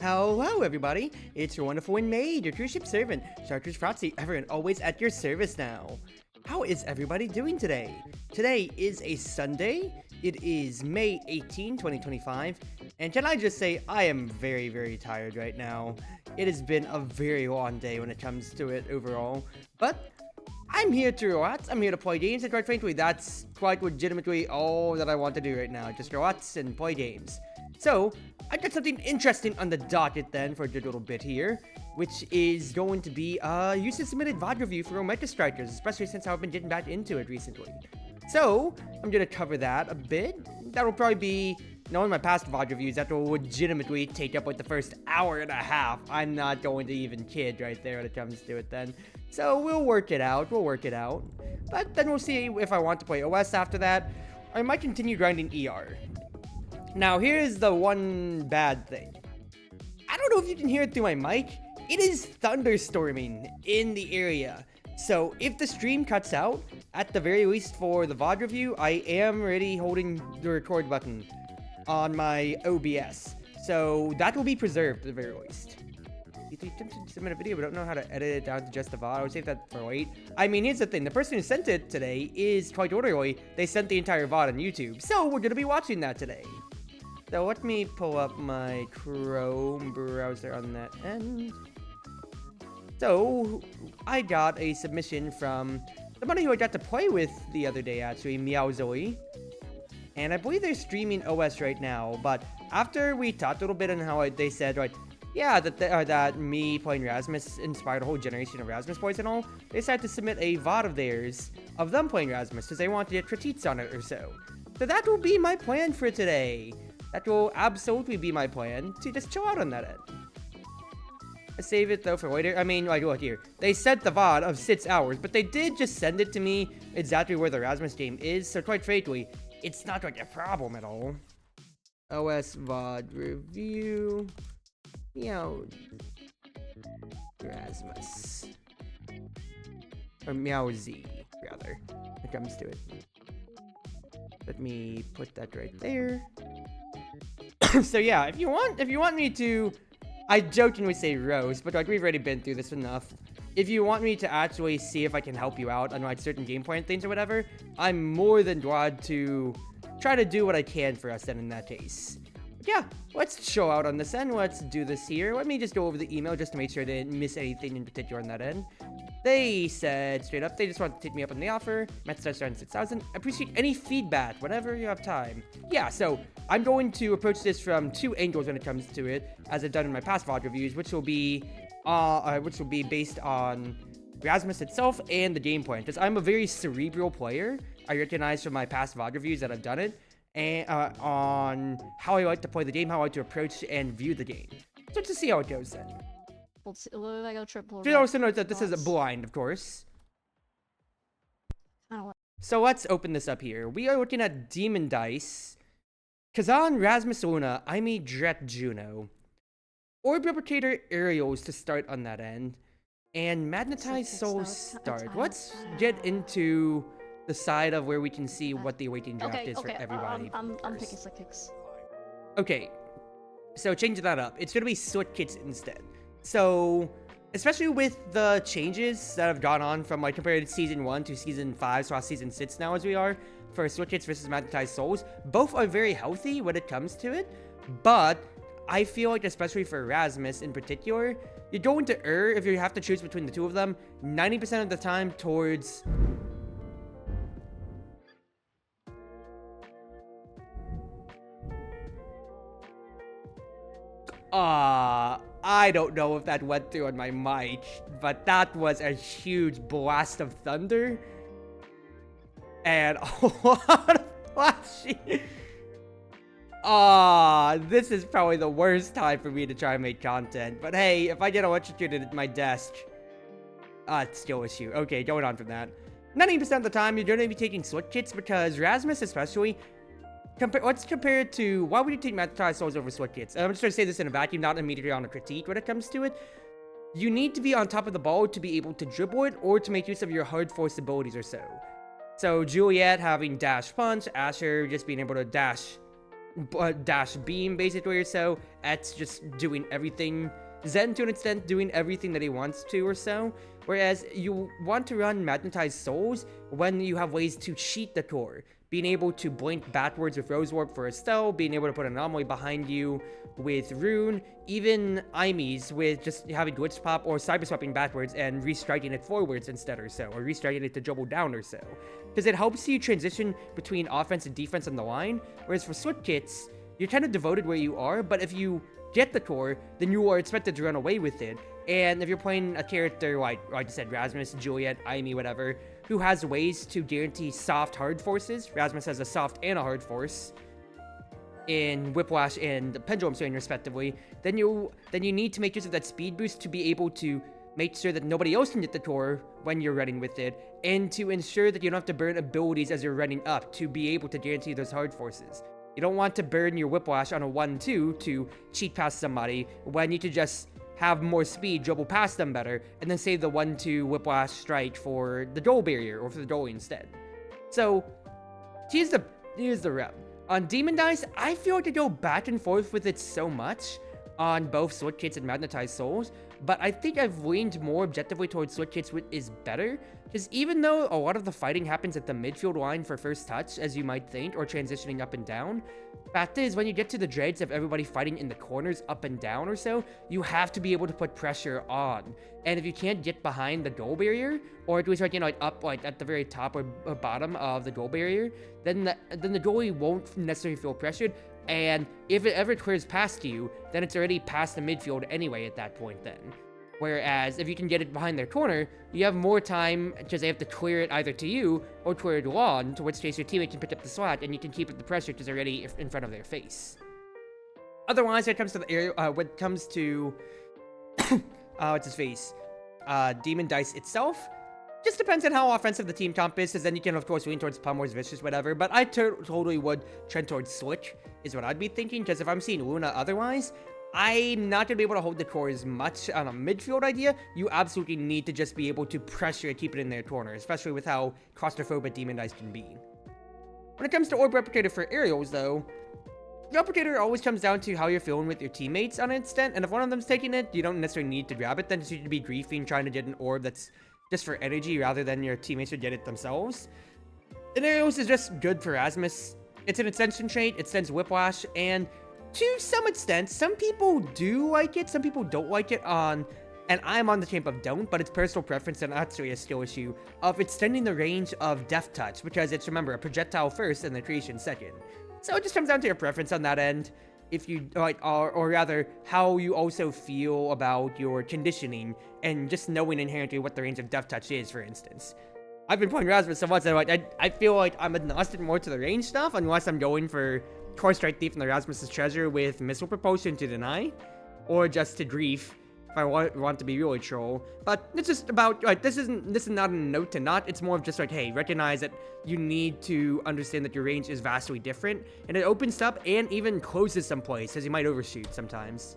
Hello, everybody. It's your Wonderful Wind Mage, your Cruz Ship servant, Chartreuse Proxy, ever and always at your service now. How is everybody doing today? Today is a Sunday. It is May 18, 2025. And can I just say, I am very, very tired right now. It has been a very long day when it comes to it overall. But I'm here to relax. I'm here to play games, and quite frankly, that's quite legitimately all that I want to do right now. Just relax and play games. So, I got something interesting on the docket then for a good little bit here, which is going to be a user-submitted VOD review for Omega Strikers, especially since I've been getting back into it recently. So, I'm going to cover that a bit. That'll probably be, knowing my past VOD reviews, that will legitimately take up like the first hour and a half. I'm not going to even kid right there when it comes to it then. So, we'll work it out, But then we'll see if I want to play OS after that. I might continue grinding ER. Now, here's the one bad thing. I don't know if you can hear it through my mic. It is thunderstorming in the area. So, if the stream cuts out, at the very least for the VOD review, I am already holding the record button on my OBS. So, that will be preserved at the very least. You attempted to submit a video, but don't know how to edit it down to just the VOD. I would save that for late. I mean, here's the thing. The person who sent it today is quite orderly. They sent the entire VOD on YouTube. So, we're going to be watching that today. So let me pull up my Chrome browser on that end. So, I got a submission from somebody who I got to play with the other day, actually, Meow Zoe. And I believe they're streaming OS right now, but after we talked a little bit on how they said, like, yeah, that me playing Rasmus inspired a whole generation of Rasmus boys and all, they decided to submit a VOD of theirs, of them playing Rasmus, because they wanted to get critiques on it or so. So that will be my plan for today. That will absolutely be my plan, to just chill out on that end. I save it though for later. I mean, like, look here. They sent the VOD of 6 hours, but they did just send it to me exactly where the Rasmus game is, so quite frankly, it's not like a problem at all. OS VOD review. Meow. Rasmus. Or Meow Z, rather, when it comes to it. Let me put that right there. So yeah, if you want me to, I jokingly say roast, but like we've already been through this enough. If you want me to actually see if I can help you out on like certain gameplay and things or whatever, I'm more than glad to try to do what I can for us then in that case. But yeah, let's show out on this end. Let's do this here. Let me just go over the email just to make sure I didn't miss anything in particular on that end. They said straight up, they just want to take me up on the offer. Match starts around 6,000. Appreciate any feedback whenever you have time. Yeah, so I'm going to approach this from two angles when it comes to it, as I've done in my past VOD reviews, which will be based on Rasmus itself and the game plan. Because I'm a very cerebral player. I recognize from my past VOD reviews that I've done it, and on how I like to play the game, how I like to approach and view the game. So to see how it goes then. Should also note that this is a blind, of course. So let's open this up here. We are looking at Demon Dice, Kazan, Rasmus Luna, Aimee, Dret, Juno, Orb Replicator, Aerials to start on that end, and Magnetized Soul start. Let's get into the side of where we can see what the awaiting draft is for everybody. I'm picking Slick Kicks. Okay, so changing that up. It's going to be Slick Kicks instead. So, especially with the changes that have gone on from like compared to Season 1 to Season 5, so Season 6 now as we are, for Slick Kicks versus Magnetized Souls, both are very healthy when it comes to it, but I feel like especially for Rasmus in particular, you're going to err if you have to choose between the two of them 90% of the time towards... I don't know if that went through on my mic, but that was a huge blast of thunder. And a lot of flashing. This is probably the worst time for me to try and make content. But hey, if I get electrocuted at my desk, it's still an issue. Okay, going on from that. 90% of the time, you're going to be taking Slick Kits because Rasmus especially... let's compare it to, why would you take Magnetized Souls over Slick Kits? I'm just going to say this in a vacuum, not immediately on a critique when it comes to it. You need to be on top of the ball to be able to dribble it or to make use of your hard force abilities or so. So Juliet having Dash Punch, Asher just being able to dash dash beam basically or so. It's just doing everything. Zen, to an extent, doing everything that he wants to or so. Whereas you want to run Magnetized Souls when you have ways to cheat the core. Being able to blink backwards with Rose Warp for a spell, being able to put an Anomaly behind you with Rune, even Imies with just having Glitch Pop or Cyber Swapping backwards and restriking it forwards instead or so, or restriking it to double down or so. Because it helps you transition between offense and defense on the line, whereas for Switch Kits, you're kind of devoted where you are, but if you get the core, then you are expected to run away with it. And if you're playing a character like I said, Rasmus, Juliet, Amy, whatever, who has ways to guarantee soft hard forces, Rasmus has a soft and a hard force in Whiplash and Pendulum Swing respectively, then you need to make use of that speed boost to be able to make sure that nobody else can get the core when you're running with it, and to ensure that you don't have to burn abilities as you're running up to be able to guarantee those hard forces. You don't want to burn your Whiplash on a 1-2 to cheat past somebody when you could just have more speed, dribble past them better, and then save the 1-2 Whiplash strike for the Dole Barrier, or for the Dole instead. So, here's the rub. On Demon Dice, I feel like I go back and forth with it so much on both Switch Kits and Magnetized Souls, but I think I've leaned more objectively towards Switch Kits, which is better, because even though a lot of the fighting happens at the midfield line for first touch, as you might think, or transitioning up and down, fact is, when you get to the dregs of everybody fighting in the corners up and down or so, you have to be able to put pressure on. And if you can't get behind the goal barrier, or at least up at the very top or bottom of the goal barrier, then the goalie won't necessarily feel pressured. And if it ever clears past you, then it's already past the midfield anyway at that point then. Whereas if you can get it behind their corner, you have more time because they have to clear it either to you or clear it on, to which case your teammate can pick up the slack and you can keep up the pressure because they're already in front of their face. Otherwise, when it comes to the area, when it comes to what's his face, Demon Dice itself, just depends on how offensive the team comp is, because then you can of course lean towards Pummor's Vicious, whatever, but I totally would trend towards Switch, is what I'd be thinking, because if I'm seeing Luna otherwise, I'm not going to be able to hold the core as much on a midfield idea. You absolutely need to just be able to pressure and keep it in their corner, especially with how claustrophobic Demon Dice can be. When it comes to Orb Replicator for aerials, though, the Replicator always comes down to how you're feeling with your teammates on an extent, and if one of them's taking it, you don't necessarily need to grab it, then you should be griefing trying to get an orb that's just for energy rather than your teammates would get it themselves. And aerials is just good for Rasmus. It's an extension trait, it sends Whiplash, and to some extent, some people do like it, some people don't like it and I'm on the camp of don't, but it's personal preference and not really a skill issue, of extending the range of Death Touch, because it's, remember, a projectile first and the creation second. So it just comes down to your preference on that end, if you like, or rather, how you also feel about your conditioning, and just knowing inherently what the range of Death Touch is, for instance. I've been playing Rasmus so much that I feel like I'm agnostic more to the range stuff, unless I'm going for Core Strike Thief and the Rasmus's Treasure with Missile Propulsion to deny, or just to grief if I want to be really troll. But it's just about, like, this is not a note to not, it's more of just like, hey, recognize that you need to understand that your range is vastly different, and it opens up and even closes some plays, as you might overshoot sometimes.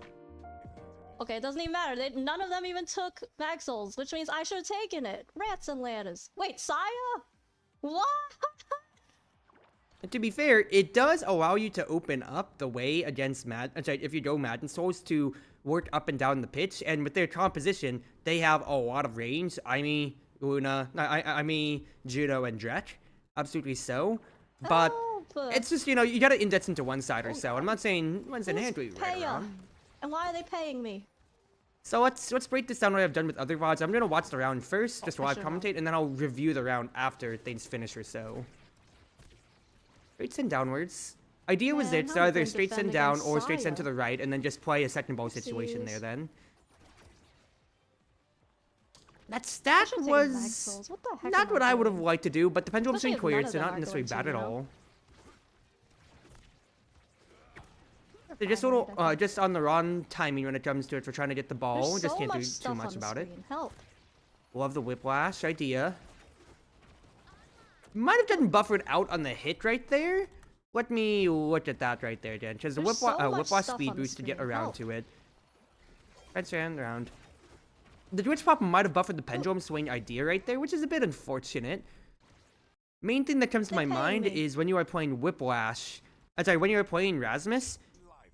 Okay, it doesn't even matter. None of them even took Mag Souls, which means I should have taken it. Rats and ladders. Wait, Saya? What? And to be fair, it does allow you to open up the way against if you go Madden Souls, to work up and down the pitch, and with their composition, they have a lot of range. Amy, Luna, Judo, and Drek. Absolutely so. But it's just, you gotta index into one side or so. I'm not saying one's inherently right or wrong. And why are they paying me? So let's break this down what I've done with other VODs. I'm gonna watch the round first, just while I commentate, and then I'll review the round after things finish or so. Straight send downwards. Idea was it's either straight send down or straight send to the right, and then just play a second ball situation there then. That stack was not what I would have liked to do, but the pendulum swing cleared, so not necessarily bad at all. They're just a little, just on the wrong timing when it comes to it for trying to get the ball. Just can't do too much about it. Love the Whiplash idea. Might have gotten buffered out on the hit right there. Let me look at that right there again, because the Whiplash speed boost to get around to it. Right around. The Glitch Pop might have buffered the pendulum swing idea right there, which is a bit unfortunate. Main thing that comes to my mind is when you are playing Whiplash, I'm sorry, when you're playing Rasmus,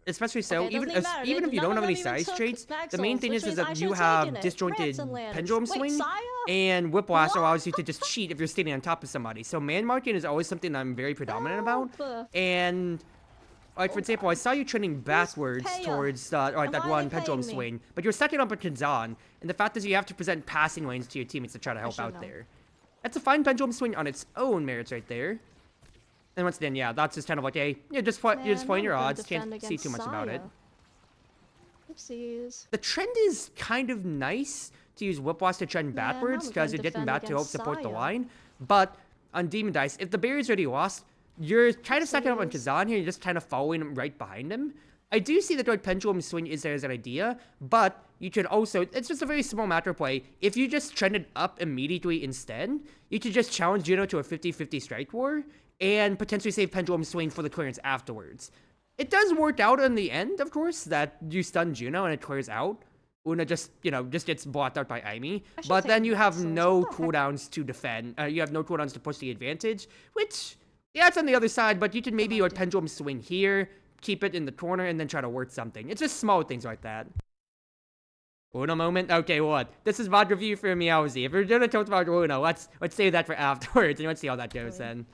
especially so, Okay, even doesn't even matter. even if you None don't of have any them even size took traits, the Maxwell's, main thing which is means I that you should've have taken it. disjointed Rats and ladders. pendulum Wait, swing, Saya? and whiplash What? allows you to just cheat if you're standing on top of somebody. So man marking is always something I'm very predominant about, Help. and like, for example, I saw you trending backwards Paya? towards that And why are one they pendulum paying me? swing, but you're second up a Kazan, and the fact is you have to present passing lanes to your teammates to try to help should out know. there. That's a fine pendulum swing on its own merits right there. And once again, yeah, that's just kind of like a, you're just playing your odds, can't see too much about it. Oopsies. The trend is kind of nice to use Whiplash to trend Man, backwards I'm because gonna you're getting defend back to help against support the Saya. line, but on Demon Dice, if the barrier's already lost, you're kind of second up on Oopsies. Kazan here, you're just kind of following him right behind him. I do see that the pendulum swing is there as an idea, but you could also, it's just a very small macro play. If you just trended up immediately instead, you could just challenge Juno to a 50-50 strike war, and potentially save pendulum swing for the clearance afterwards. It does work out in the end, of course, that you stun Juno and it clears out. Una just, just gets blocked out by Aimee, but then you have no cooldowns to defend. You have no cooldowns to push the advantage, which, yeah, it's on the other side, but you can maybe pendulum swing here, keep it in the corner, and then try to work something. It's just small things like that. Una moment? Okay, what? This is VOD review for Meowsy. If we're gonna talk about Una, let's save that for afterwards, and let's see how that goes then.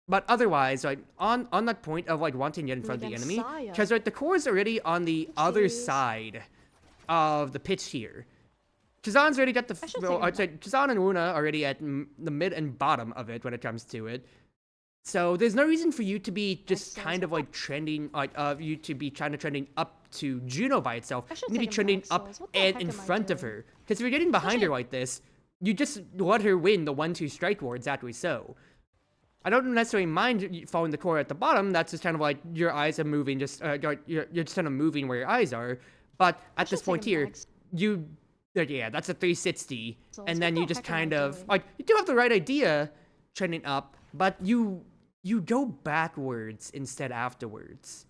But otherwise, like, on that point of, like, wanting to get in front of the enemy, because, like, the core is already on the other side of the pitch here. Kazan's already got the... Kazan and Una are already at the mid and bottom of it when it comes to it. So there's no reason for you to be just kind of, like, trending, like, you to be trying to trending up to Juno by itself. You need to be trending up and in front of her. Because if you're getting behind her like this, you just let her win the 1-2 strike war, exactly so. I don't necessarily mind following the core at the bottom. That's just kind of like your eyes are moving, just you're just kind of moving where your eyes are. But at this point here, yeah, that's a 360, and then you just kind of like you do have the right idea, trending up, but you go backwards instead afterwards.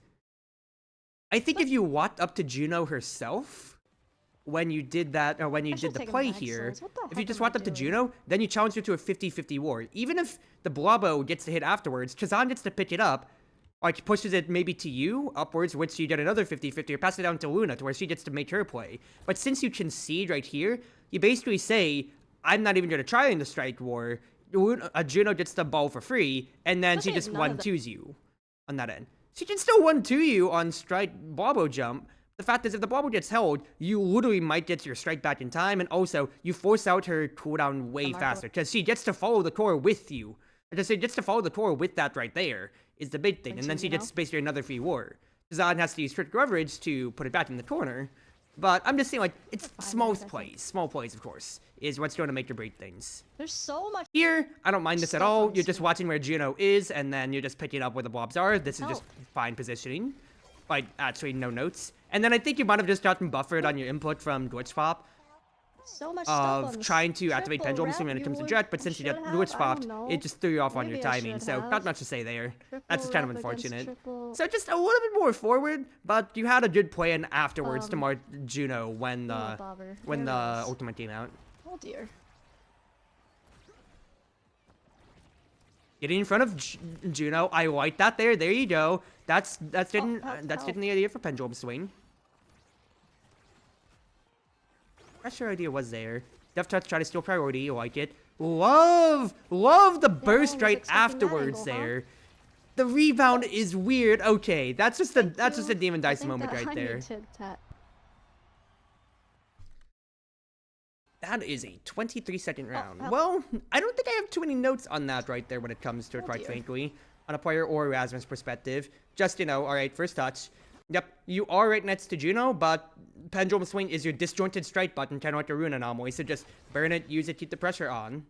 I think if you walked up to Juno herself when you did that, or when you did the play here, if you just walked up to Juno, then you challenge her to a 50-50 war. Even if the Blobo gets to hit afterwards, Kazan gets to pick it up, like pushes it maybe to you, upwards, which you get another 50-50, or pass it down to Luna, to where she gets to make her play. But since you concede right here, you basically say, I'm not even going to try in the strike war, Juno gets the ball for free, and then she just 1-2s you on that end. She can still 1-2 you on strike Blobo jump. The fact is, if the Blobo gets held, you literally might get your strike back in time, and also, you force out her cooldown way faster, because she gets to follow the core with you. Because she gets to follow the core with that right there, is the big thing, and then she gets basically another free war. Kazan has to use critical leverage to put it back in the corner, but I'm just saying, like, it's small plays, of course, is what's going to make or break things. There's so much... Here, I don't mind this at all. You're just watching where Juno is, and then you're just picking up where the blobs are. This is just fine positioning. Like, actually, no notes. And then I think you might have just gotten buffered on your input from Glitch Pop so much stuff of trying to activate Pendulum Swing when it comes to Jet, but since you got Glitch Popped, it just threw you off on your timing, so not much to say there. That's just kind of unfortunate. So just a little bit more forward, but you had a good plan afterwards to mark Juno when the ultimate came out. Oh dear. Getting in front of Juno, I like that there. There you go. That's getting the idea for Pendulum Swing. Not sure idea was there. Death Touch, try to steal priority. You like it. Love the burst right afterwards there. The rebound is weird. Okay, that's just a Demon Dice moment right there. That is a 23-second round. Well, I don't think I have too many notes on that right there when it comes to it, quite frankly, on a player or Rasmus perspective. Just, alright, first touch. Yep, you are right next to Juno, but Pendulum Swing is your disjointed strike button, kind of like a rune anomaly, so just burn it, use it, keep the pressure on.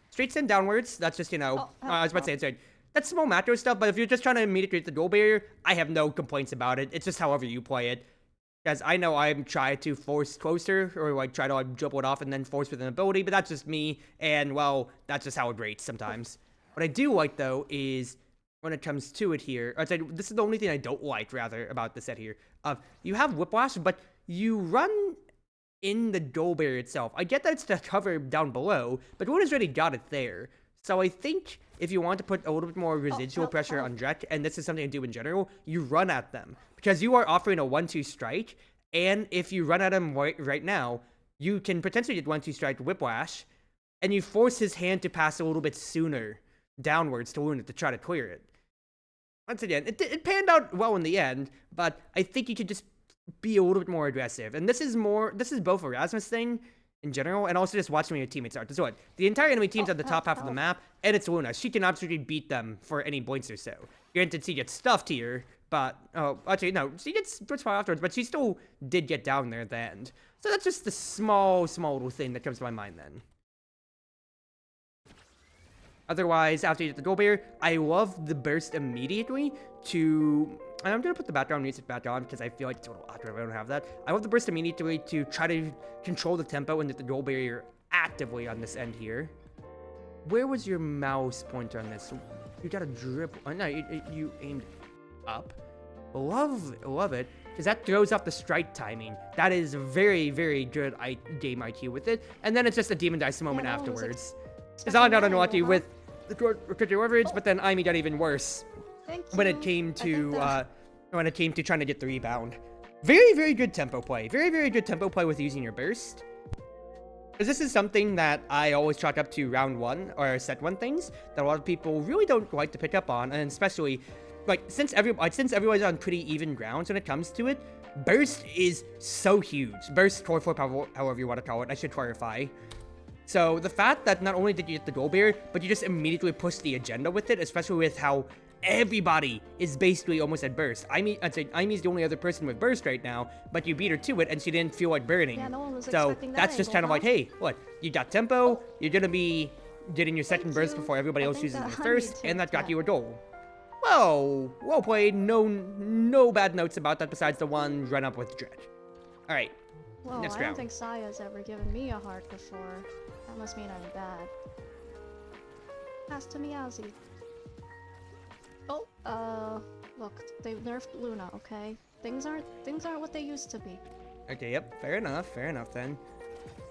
Straight send downwards, that's just, I was about to say, that's small macro stuff, but if you're just trying to immediately create the goal barrier, I have no complaints about it. It's just however you play it. Because I know I'm trying to force closer, or like try to like dribble it off and then force with an ability, but that's just me, and well, that's just how it rates sometimes. What I do like, though, is when it comes to it here, I'd say this is the only thing I don't like, rather, about the set here. You have Whiplash, but you run in the goal barrier itself. I get that it's the cover down below, but Luna's already got it there. So I think if you want to put a little bit more residual pressure on Dret, and this is something to do in general, you run at them. Because you are offering a 1-2 strike, and if you run at him right now, you can potentially get 1-2 strike Whiplash, and you force his hand to pass a little bit sooner downwards to Luna to try to clear it. Once again, it panned out well in the end, but I think you could just be a little bit more aggressive. And this is both a Rasmus thing in general, and also just watching when your teammates are. So what? The entire enemy team's at the top half of the map, and it's Luna. She can absolutely beat them for any points or so. Granted, she gets stuffed here, but, oh, actually, no, she gets switch fire afterwards, but she still did get down there at the end. So that's just the small little thing that comes to my mind then. Otherwise, after you get the gold barrier, I love the burst immediately to... And I'm going to put the background music back on because I feel like it's a little awkward if I don't have that. I love the burst immediately to try to control the tempo and get the gold barrier actively on this end here. Where was your mouse pointer on this? You got a drip... Oh, no, you aimed up. Love it. Because that throws off the strike timing. That is very, very good game IQ with it. And then it's just a Demon Dice moment afterwards. Zahn got unlucky with the critical leverage, but then Amy got even worse when it came to trying to get the rebound. Very, very good tempo play. Very, very good tempo play with using your burst. Because this is something that I always chalk up to round 1 or set 1 things that a lot of people really don't like to pick up on, and especially like since everybody's on pretty even grounds when it comes to it, burst is so huge. Burst, core flip, however you want to call it. I should clarify. So the fact that not only did you get the gold barrier, but you just immediately pushed the agenda with it, especially with how everybody is basically almost at burst. I'd say Amy's the only other person with burst right now, but you beat her to it and she didn't feel like burning. Yeah, no one was so expecting that that's just angle, kind of like, hey, what? You got tempo, you're gonna be getting your second burst before everybody else uses their first, and that got you a goal. Whoa, well played. No bad notes about that besides the one run up with Dret. Alright, Whoa, next I round. don't think Saya's ever given me a heart before. That must mean I'm bad. Pass to Meowsy. Oh, look, they nerfed Luna, okay? Things aren't what they used to be. Okay, yep, fair enough then.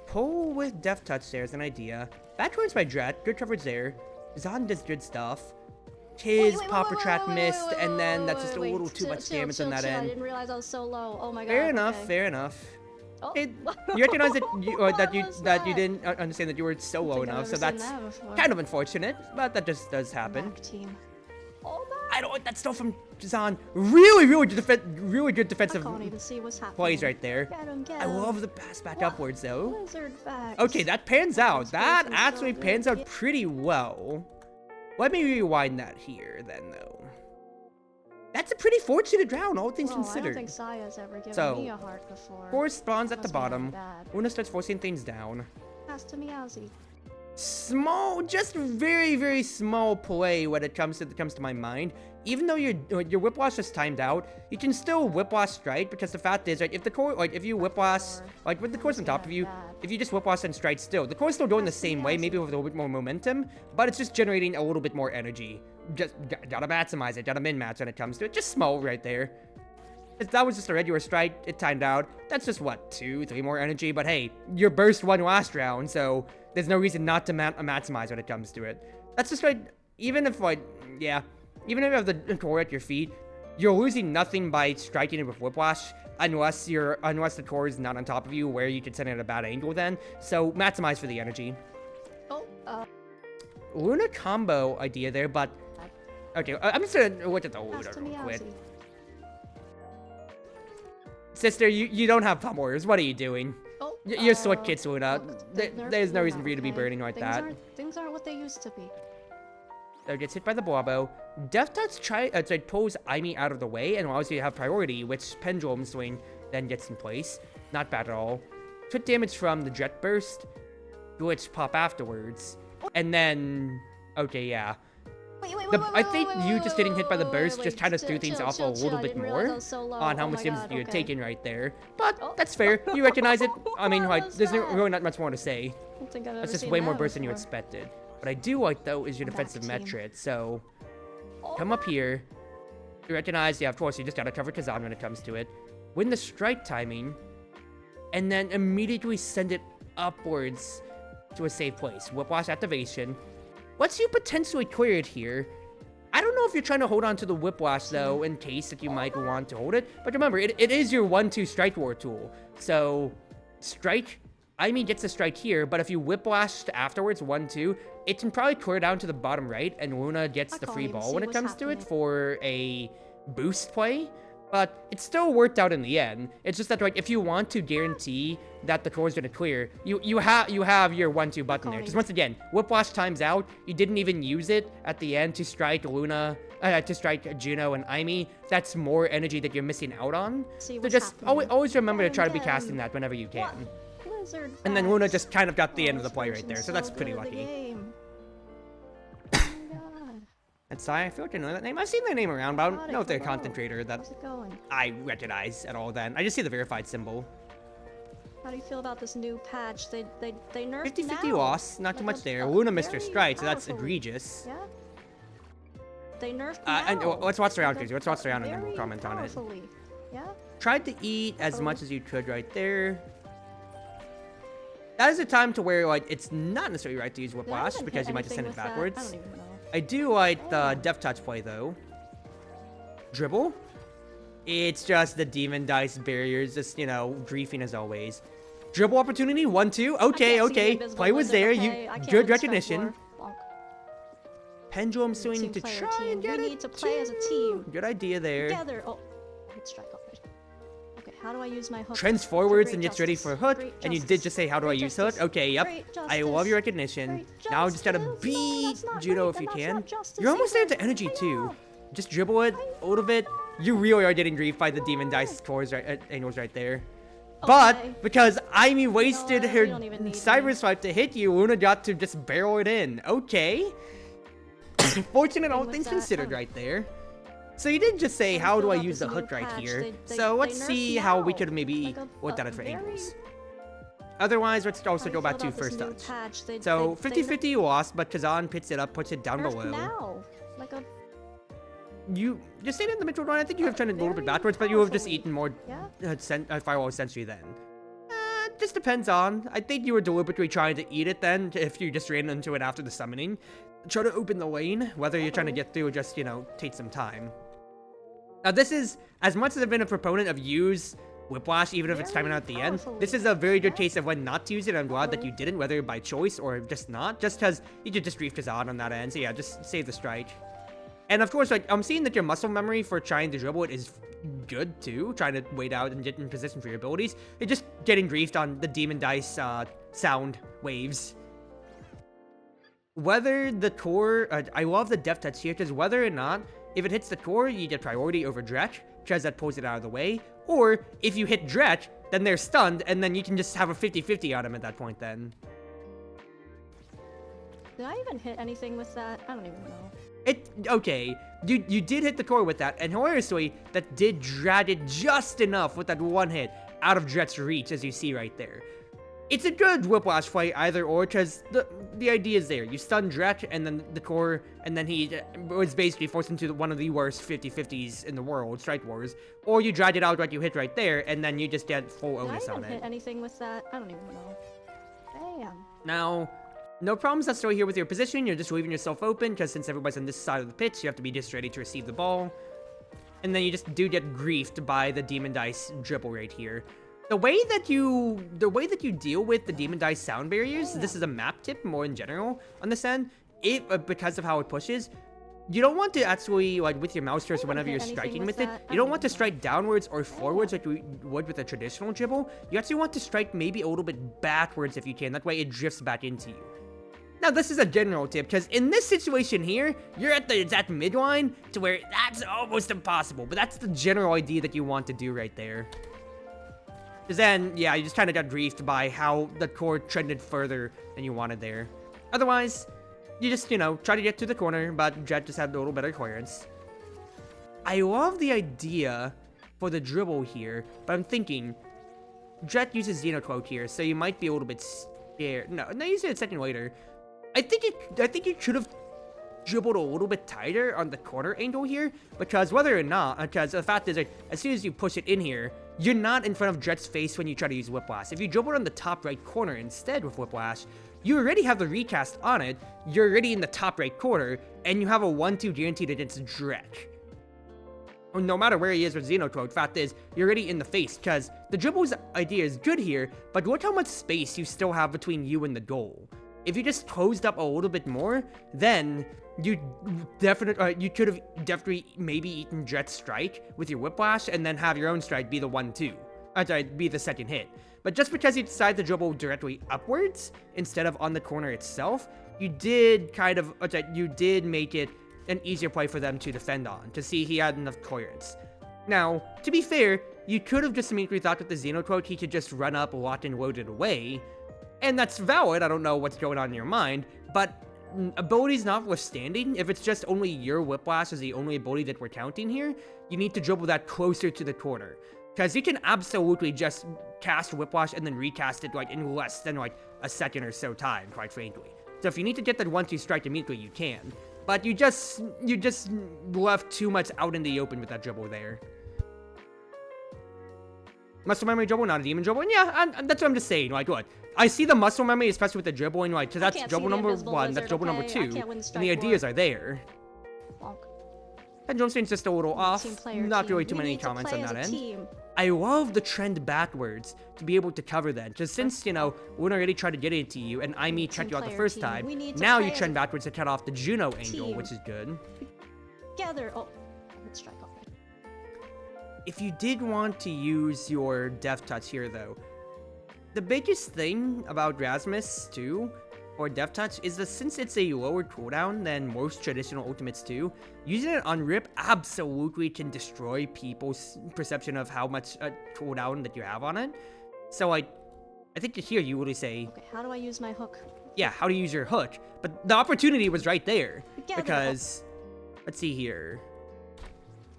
Pull with Death Touch there is an idea. Back towards by Dret, good coverage there. Zahn does good stuff. His Popper Trap missed, and then that's just a little too much damage on that end. I didn't realize I was so low. Oh my god. Fair enough. Oh. You recognize that you didn't understand that you were so low enough, so that's kind of unfortunate, but that just does happen. Team. I don't like that stuff from Zahn. Really good defensive I can't even see what's happening. plays right there. Get him. I love the pass back upwards though. Blizzard facts. Okay, that pans out. That so actually good. pans out pretty well. Let me rewind that here then though. That's a pretty fortunate round, all things Whoa, considered. I don't think Saya's ever given me a heart before. Force spawns That at the must mean I'm bottom. bad. Luna starts forcing things down. Pass to Meowsy. Small, just very small play when it comes to my mind. Even though your whiplash is timed out, you can still whiplash strike because the fact is, like, if the core, like, if you whiplash, like with the core's on top of you, if you just whiplash and strike still, the core's still going the same way, maybe with a little bit more momentum, but it's just generating a little bit more energy. Just gotta maximize it, gotta min-match when it comes to it. Just small right there. If that was just a regular strike, it timed out. That's just what, 2-3 more energy. But hey, your burst won last round, so there's no reason not to maximize when it comes to it. That's just like, even if you have the core at your feet, you're losing nothing by striking it with whiplash, unless the core is not on top of you, where you could send it at a bad angle then. So maximize for the energy. Luna combo idea there, but okay, I'm just gonna look at the Luna real quick. Sister, you don't have Palm Warriors. What are you doing? You're sword kids, Luna. There's no reason for you to be burning like that. Things aren't what they used to be. So gets hit by the Blobbo. Death Touch pulls Amy out of the way and allows you to have priority, which Pendulum Swing then gets in place. Not bad at all. Crit damage from the Jet Burst, which pop afterwards. And then, okay, yeah. I think you just getting hit by the burst just kind of threw things off a little bit more on how much damage you had taken right there. But that's fair. You recognize it. I mean, like, there's really not much more to say. That's just way more burst than you expected. What I do like, though, is your defensive metric. So, come up here. You recognize, yeah, of course, you just gotta cover Kazan when it comes to it. Win the strike timing, and then immediately send it upwards to a safe place. Whiplash activation. once you potentially clear it here, I don't know if you're trying to hold on to the Whiplash, though, in case that you might want to hold it. But remember, it is your 1-2 Strike War tool. So, Strike, Aimi gets a strike here, but if you Whiplash afterwards, 1-2, it can probably clear down to the bottom right, and Luna gets the free ball when it comes to it for a boost play. But it's still worked out in the end. It's just that, like, if you want to guarantee that the core is going to clear, you have your 1-2 button there. Because once again, Whiplash times out. You didn't even use it at the end to strike Luna, to strike Juno and Aimi. That's more energy that you're missing out on. So just always remember to try to be casting that whenever you can. And then Luna just kind of got the end of the play right there, so that's pretty lucky. And Sai, I feel like I know that name. I've seen their name around, but I don't know if they're a content creator that I recognize at all then. I just see the verified symbol. How do you feel about this new patch? They nerfed 50-50 loss, not too much there. Luna missed her strike, so that's egregious. Yeah? They nerfed and let's watch around, Crazy. Let's watch around and then we'll comment on it. Yeah? Tried to eat as much as you could right there. That is a time to where, like, it's not necessarily right to use Whiplash because you might just send it backwards. I don't even know. I do like the Death Touch play, though. Dribble. It's just the Demon Dice barriers, just, you know, griefing as always. Dribble opportunity, 1-2. Okay. Play was there. Good recognition. Pendulum swing to try and get it. We need to play as a team. Good idea there. Together. Oh, hit strike already. Okay, how do I use my hook? Trends forwards and gets ready for hook. And you did just say, how do I use hook? Okay, yep. I love your recognition. Now just gotta beat Judo if you can. You're almost there to energy too. Just dribble it, a little bit. You really are getting griefed by the Demon Dice cores angles right there. But because Aimi wasted her Cyber Swipe to hit you, Luna got to just barrel it in. Okay. Fortunate all things considered right there. So you did just say, how do I use the hook right here? So let's see how we could maybe look at it for angles. Otherwise, let's also go back to first touch. So 50-50 you lost, but Kazan picks it up, puts it down below. You just stayed in the middle run. I think you have turned it a little bit backwards, but you have just eaten more Firewall Sentry then. Just depends on. I think you were deliberately trying to eat it then, if you just ran into it after the summoning. Try to open the lane, whether you're trying to get through or just, you know, take some time. Now this is, as much as I've been a proponent of use Whiplash, even if it's timing out at the end, this is a very good case of when not to use it. I'm glad that you didn't, whether by choice or just not, just because you could just grief Kazan on that end. So yeah, just save the strike. And of course, like, I'm seeing that your muscle memory for trying to dribble it is good too, trying to wait out and get in position for your abilities. You're just getting griefed on the Demon Dice sound waves. Whether the core, I love the Death Touch here, because whether or not, if it hits the core, you get priority over Dretch, because that pulls it out of the way, or if you hit Dretch, then they're stunned, and then you can just have a 50-50 on them at that point then. Did I even hit anything with that? I don't even know. Okay, you did hit the core with that, and hilariously, that did drag it just enough with that one hit out of Dretch's reach, as you see right there. It's a good Whiplash fight either or, because the idea is there. You stun Dretch, and then the core, and then he was basically forced into one of the worst 50-50s in the world, Strike Wars. Or you drag it out like you hit right there, and then you just get full onus on it. Did I even hit anything with that? I don't even know. Damn. Now, no problems necessarily here with your position. You're just leaving yourself open, because since everybody's on this side of the pitch, you have to be just ready to receive the ball. And then you just do get griefed by the Demon Dice dribble right here. The way that you deal with the Demon Dice sound barriers, this is a map tip more in general on this end, because of how it pushes, you don't want to actually, like, with your mouse cursor whenever you're striking with it, you don't want to strike downwards or forwards like you would with a traditional dribble. You actually want to strike maybe a little bit backwards if you can, that way it drifts back into you. Now, this is a general tip, because in this situation here, you're at that midline to where that's almost impossible, but that's the general idea that you want to do right there. Because then, yeah, you just kind of got griefed by how the core trended further than you wanted there. Otherwise, you just, you know, try to get to the corner, but Jet just had a little better clearance. I love the idea for the dribble here, but I'm thinking, Jet uses Xenoquote here, so you might be a little bit scared. No, you said it a second later. I think you should have dribbled a little bit tighter on the corner angle here, because whether or not, because the fact is, like, as soon as you push it in here, you're not in front of Dret's face when you try to use Whiplash. If you dribble on the top right corner instead with Whiplash, you already have the recast on it, you're already in the top right corner, and you have a 1-2 guaranteed against Dret. No matter where he is with Xenotroad, fact is, you're already in the face, because the dribble's idea is good here, but look how much space you still have between you and the goal. If you just closed up a little bit more, then you could have definitely maybe eaten Dret's strike with your Whiplash, and then have your own strike be the 1-2. Be the second hit. But just because you decided to dribble directly upwards, instead of on the corner itself, you did make it an easier play for them to defend on, to see he had enough clearance. Now, to be fair, you could have just immediately thought with the Xenotroad he could just run up, locked and loaded away, and that's valid, I don't know what's going on in your mind, but abilities notwithstanding, if it's just only your Whiplash is the only ability that we're counting here, you need to dribble that closer to the corner. Because you can absolutely just cast Whiplash and then recast it in less than a second or so time, quite frankly. So if you need to get that 1-2 strike immediately, you can. But you just left too much out in the open with that dribble there. Muscle memory dribble, not a demon dribble. And yeah, that's what I'm just saying. What? I see the muscle memory, especially with the dribbling, because that's dribble number 1, that's dribble number 2, and the ideas are there. Pendulum Stream's just a little off. Not really too many comments on that end. I love the trend backwards to be able to cover that. Just since, Wuna already tried to get it to you, and I checked you out the first time, now you trend backwards to cut off the Juno angle, which is good. Together. Oh, let's strike off. If you did want to use your Death Touch here, though, the biggest thing about Rasmus, too, or Death Touch, is that since it's a lower cooldown than most traditional ultimates do, using it on Rip absolutely can destroy people's perception of how much cooldown that you have on it. So, I think here you would say... Okay, how do I use my hook? Yeah, how to use your hook. But the opportunity was right there. Together. Because, let's see here.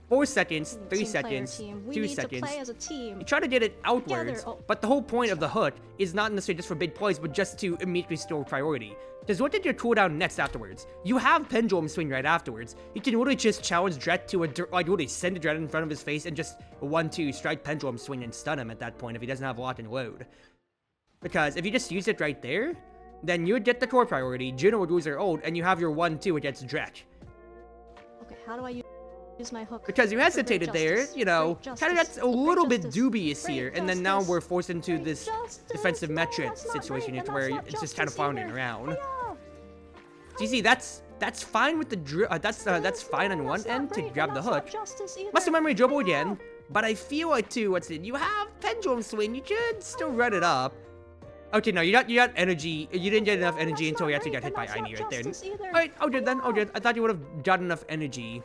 4 seconds, 3 seconds, 2 seconds. Play as a team. You try to get it outwards, Oh. but the whole point of the hook is not necessarily just for big plays, but just to immediately store priority. Because what did your cooldown next afterwards? You have Pendulum Swing right afterwards. You can literally just challenge Dret to literally send a Dret in front of his face and just 1-2 strike Pendulum Swing and stun him at that point if he doesn't have lock and load. Because if you just use it right there, then you would get the core priority, Juno would lose her ult, and you have your 1-2 against Dret. Okay, how do I use my hook? Because you hesitated there, kind of that's a little bit dubious here, and then now we're forced into this defensive metric situation where it's just kind of floundering around. So you see, that's fine with the that's fine on one end to grab the hook. Muscle memory dribble again, but I feel like too, you have Pendulum Swing, you could still run it up. Okay, no, you got energy. You didn't get enough energy until you actually got hit by Aini right there. Alright, all good then, all good. I thought you would have gotten enough energy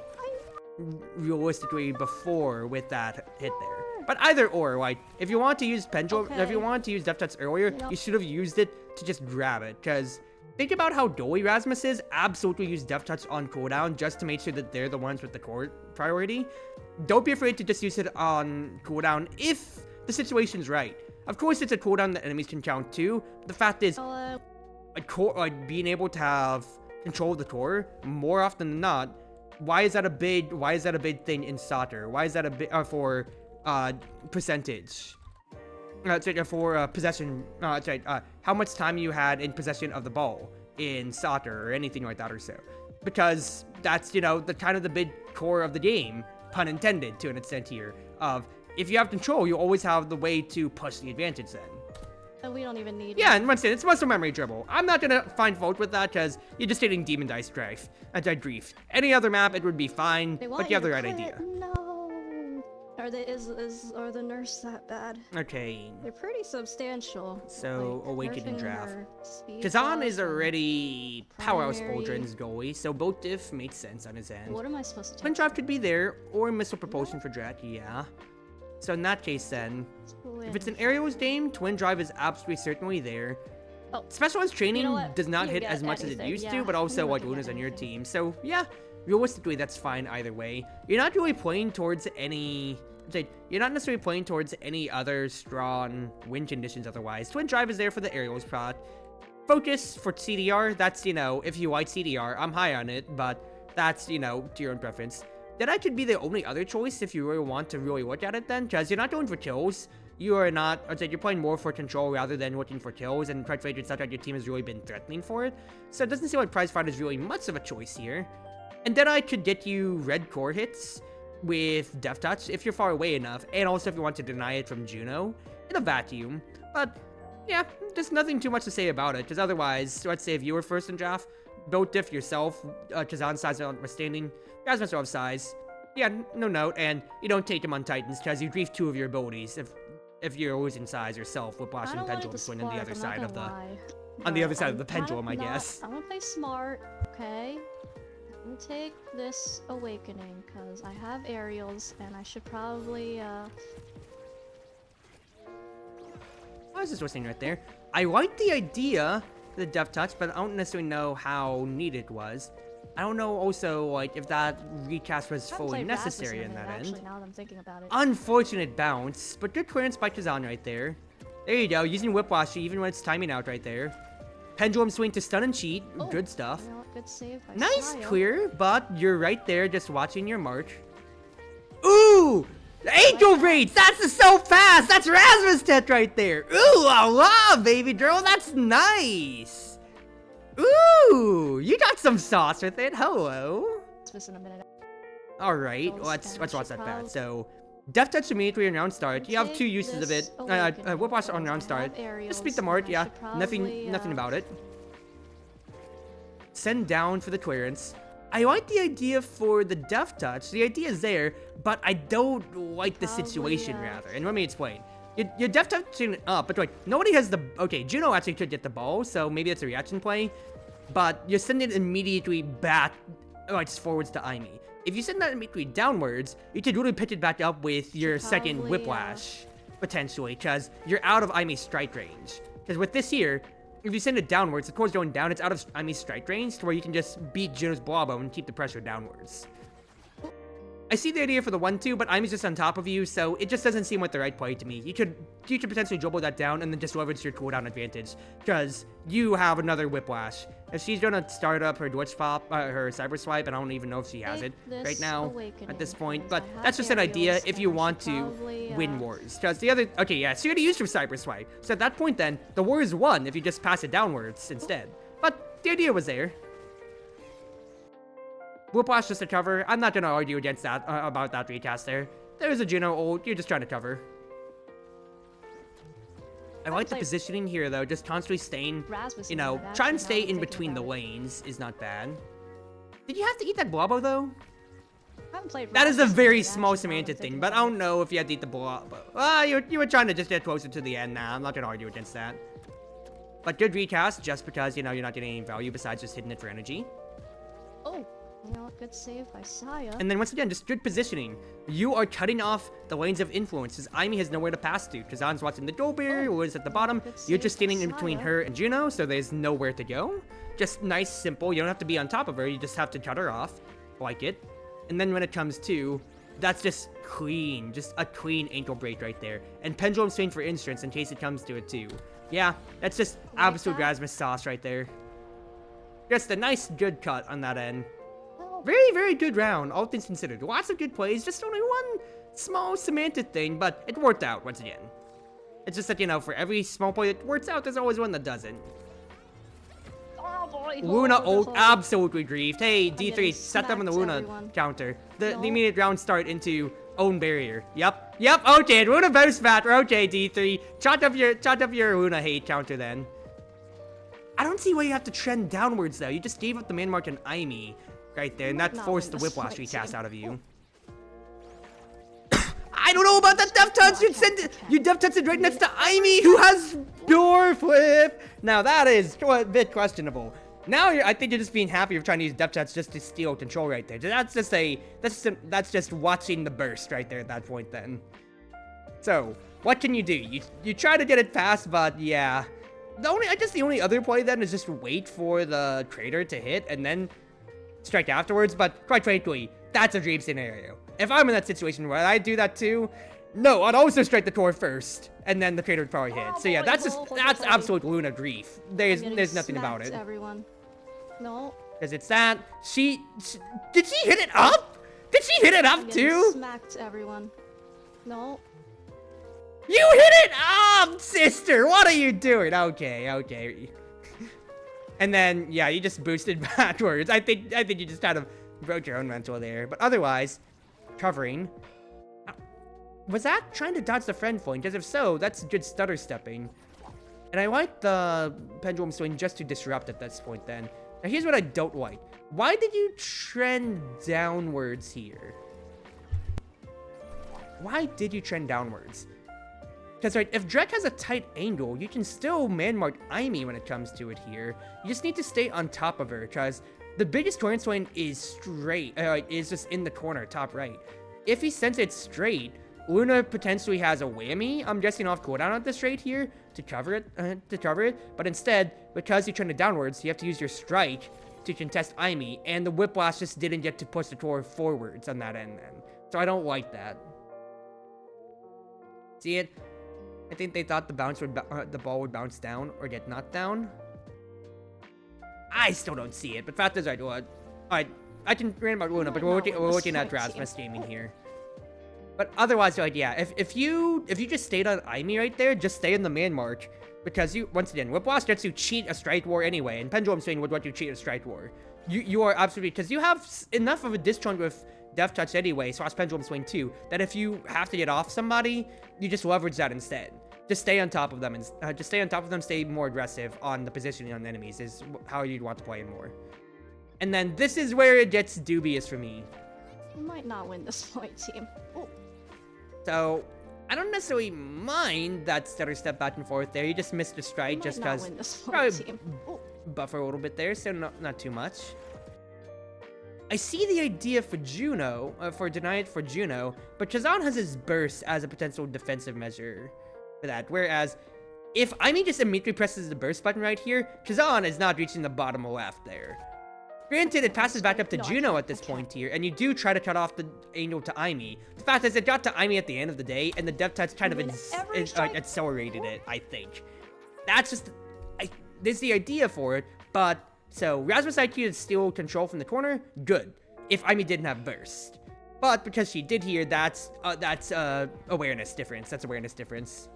realistically before with that hit there. But either or, if you want to use Pendulum, if you want to use Death Touch earlier, you should have used it to just grab it. Because think about how doughy Rasmus is. Absolutely use Death Touch on cooldown just to make sure that they're the ones with the core priority. Don't be afraid to just use it on cooldown if the situation's right. Of course, it's a cooldown that enemies can count too. But the fact is, being able to have control of the core more often than not. Why is that a big thing in Sauter? Why is that a big for percentage? For possession. How much time you had in possession of the ball in Sauter or anything like that or so? Because that's the kind of the big core of the game, pun intended to an extent here. Of if you have control, you always have the way to push the advantage then. We don't even need... Yeah, and once again, it's muscle memory dribble. I'm not gonna find fault with that, because you're just hitting Demon Dice Grief. Grief. Any other map, it would be fine, but you have the right idea. No! Are the nurse that bad? Okay. They're pretty substantial. So, Awakening Draft. Kazan is already Powerhouse Pauldron's goalie, so both diff makes sense on his end. What am I supposed to take? Twin Draft could be there, or Missile Propulsion for Dret, yeah. So in that case then, if it's an Aerials game, Twin Drive is absolutely certainly there. Oh. Specialized Training does not hit as much as it used to, but also Luna's on your team. So yeah, realistically that's fine either way. You're not really playing towards any... You're not necessarily playing towards any other strong win conditions otherwise. Twin Drive is there for the Aerials prot. Focus for CDR, that's, if you like CDR, I'm high on it, but that's, to your own preference. Deadeye could be the only other choice if you really want to really look at it then, because you're not going for kills. You are not, I'd say you're playing more for control rather than looking for kills, and quite frankly, it's not like your team has really been threatening for it. So it doesn't seem like Prize Fight is really much of a choice here. And Deadeye could get you red core hits with Death Touch if you're far away enough, and also if you want to deny it from Juno in a vacuum. But yeah, there's nothing too much to say about it, because otherwise, let's say if you were first in draft, build diff yourself, Kazan size notwithstanding, Rasmus of size, yeah, no note, and you don't take him on Titans, because you grief 2 of your abilities if you're losing size yourself with Blast and Pendulum swing on the other side of the pendulum, I guess. I'm gonna play smart, okay? I'm gonna take this Awakening, because I have aerials, and I should probably, I was just listening right there. I like the idea, the Death Touch, but I don't necessarily know how needed it was. I don't know also, like, if that recast was fully necessary in that end. Now that I'm thinking about it. Unfortunate bounce, but good clearance by Kazan right there. There you go, using Whiplash even when it's timing out right there. Pendulum swing to stun and cheat, good stuff. You know what, good save by Nice Saya. clear, but you're right there just watching your march. Ooh! Angel Raids! That's so fast! That's Rasmus tech right there! Ooh, la baby girl, that's nice! Ooh, you got some sauce with it. Hello. This in a minute. All right, let's watch that bad. So, Death Touch immediately on round start. You have 2 uses of it. Whiplash on round start. Just speak the mark. Yeah, nothing about it. Send down for the clearance. I like the idea for the Death Touch. The idea is there, but I don't like the situation rather. And let me explain. You're Death Touching up, but like, nobody has the... Okay, Juno actually could get the ball, so maybe it's a reaction play. But you're sending it immediately back, like, forwards to Aimi. If you send that immediately downwards, you could really pick it back up with your second Whiplash, potentially, because you're out of Aimi's strike range. Because with this here, if you send it downwards, the core's going down, it's out of Aimi's strike range, to where you can just beat Juno's Blobo and keep the pressure downwards. I see the idea for the 1-2, but Aimi's just on top of you, so it just doesn't seem like the right play to me. You could potentially dribble that down and then just leverage your cooldown advantage, because you have another Whiplash. If she's gonna start up her Glitch Pop, her Cyber Swipe, and I don't even know if she has it right now at this point, but that's just an idea if you want to win wars. Because the other, okay, yeah, so you're gonna use your Cyber Swipe. So at that point then, the war is won if you just pass it downwards instead. But the idea was there. Whiplash just to cover. I'm not gonna argue against that, about that recast there. There's a Juno ult, you're just trying to cover. I like the positioning here though, just constantly staying, you know, try and stay in between the lanes is not bad. Did you have to eat that Blobo though? I haven't played that is a very small semantic thing, but I don't know if you had to eat the Blobo. You were trying to just get closer to the end now, I'm not gonna argue against that. But good recast, just because, you know, you're not getting any value besides just hitting it for energy. Oh. You know, good save by Saya. And then once again, just good positioning. You are cutting off the lanes of influence, because Aimi has nowhere to pass to. Kazan's watching the goal barrier, who is at the bottom. You're just standing in between her and Juno, so there's nowhere to go. Just nice, simple. You don't have to be on top of her, you just have to cut her off. Like it. And then when it comes to, that's just clean. Just a clean ankle break right there. And Pendulum Swing for instance, in case it comes to it too. Yeah, that's just absolute Rasmus sauce right there. Just a nice, good cut on that end. Very, very good round, all things considered. Lots of good plays, just only one small semantic thing, but it worked out once again. It's just that, you know, for every small play that works out, there's always one that doesn't. Oh boy, Luna ult, absolutely griefed. Hey, D3, set them on the Luna counter. The immediate round start into own barrier. Yep, okay, Luna burst back. Okay, D3, chalk up your Luna hate counter then. I don't see why you have to trend downwards though. You just gave up the man mark on Aimi. Right there, and that forced the Whiplash recast out of you. I don't know about that Death Touch! You Death Touch it right next to Aimi, who has Door Flip! Now that is a bit questionable. Now I think you're just being happy of trying to use Death Touch just to steal control right there. That's just watching the burst right there at that point then. So, what can you do? You try to get it fast, but yeah. I guess the only other play then is just wait for the Trader to hit, and then strike afterwards, but quite frankly, that's a dream scenario. If I'm in that situation where I do that too, no, I'd also strike the core first, and then the trader would probably hit. So yeah, that's absolute Luna grief. There's nothing about it. Everyone. No. Because it's that, did she hit it up? Did she hit it up Getting too? Smacked everyone. No. You hit it up, sister! What are you doing? Okay, okay. And then, yeah, you just boosted backwards. I think you just kind of broke your own mental there. But otherwise, covering. Was that trying to dodge the friend point? Because if so, that's good stutter stepping. And I like the pendulum swing just to disrupt at this point then. Now here's what I don't like. Why did you trend downwards here? Why did you trend downwards? Because, right, if Drek has a tight angle, you can still man-mark Aimee when it comes to it here. You just need to stay on top of her, because the biggest corner swing is straight, is just in the corner, top right. If he sends it straight, Luna potentially has a whammy, I'm guessing off cooldown at this rate here, to cover it, but instead, because you trend it downwards, you have to use your strike to contest Aimee, and the Whiplash just didn't get to push the core forwards on that end then. So I don't like that. See it? I think they thought the ball would bounce down or get knocked down. I still don't see it, but fact is I do. Alright, I can rant about Luna, but we're looking at Rasmus gaming here. But otherwise, like, yeah, if you just stayed on Aimee right there, just stay in the man mark, because you, once again, Whiplash lets you cheat a Strike War anyway, and Pendulum Swing would let you cheat a Strike War. You are absolutely, because you have enough of a disjoint with Death Touch anyway, so Pendulum Swing too, that if you have to get off somebody, you just leverage that instead. Just stay on top of them, and stay more aggressive on the positioning on enemies is how you'd want to play it more. And then this is where it gets dubious for me. You might not win this fight, team. Ooh. So, I don't necessarily mind that stutter step back and forth there. You just missed a strike just because probably buffer a little bit there, so not too much. I see the idea for Juno, for deny it for Juno, but Chazan has his burst as a potential defensive measure for that. Whereas, if Aimee just immediately presses the burst button right here, Chazan is not reaching the bottom left there. Granted, it passes back up to Juno at this point here, and you do try to cut off the angle to Aimee. The fact is, it got to Aimee at the end of the day, and the Death Touch kind of accelerated it, I think. That's just... There's the idea for it, but... So, Rasmus IQ is still control from the corner, good. If Aimee didn't have burst. But because she did here, that's awareness difference. That's awareness difference.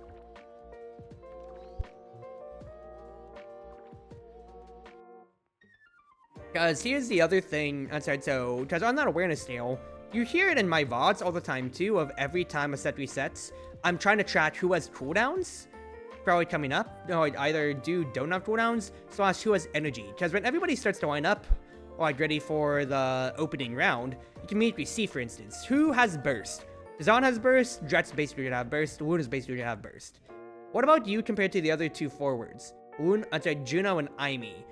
Because here's the other thing, so, because on that awareness scale, you hear it in my VODs all the time too, of every time a set resets, I'm trying to track who has cooldowns, probably coming up. No, I'd either don't have cooldowns, / who has energy. Because when everybody starts to line up, like ready for the opening round, you can immediately see, for instance, who has burst. Zon has burst, Dret's basically gonna have burst, Luna's basically gonna have burst. What about you compared to the other two forwards? Juno and Aimee.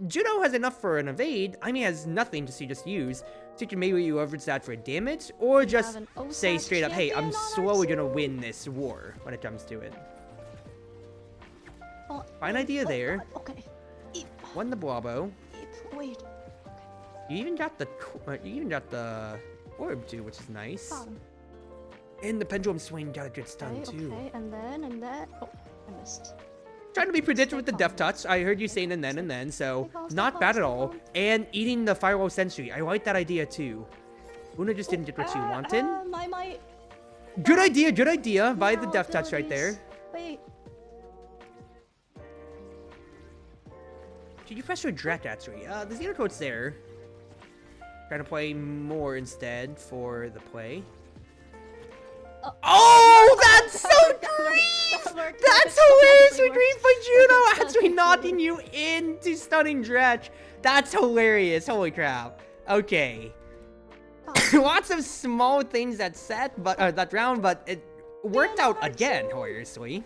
Juno has enough for an evade, Aimee has nothing to just use, so you can maybe leverage that for damage, or just say straight up, hey, I'm slowly gonna win this war when it comes to it. Fine idea there. Okay. Won the Blobbo. Wait. You even got the orb too, which is nice. And the pendulum swing got a good stun too. Okay, and then, oh, I missed. Trying to be predictive with the Death Touch. I heard you saying and then, so not bad at all. And eating the Firewall Sentry. I like that idea too. Luna just didn't get what she wanted. Good idea by the Death Touch right there. Wait. Did you press your Drek actually? The Zero Code's there. Trying to play more instead for the play. Oh, that's so grief! That's hilarious with grief by Juno actually knocking you into stunning Dretch. That's hilarious. Holy crap. Okay. Lots of small things that round, but it worked out again, hilariously.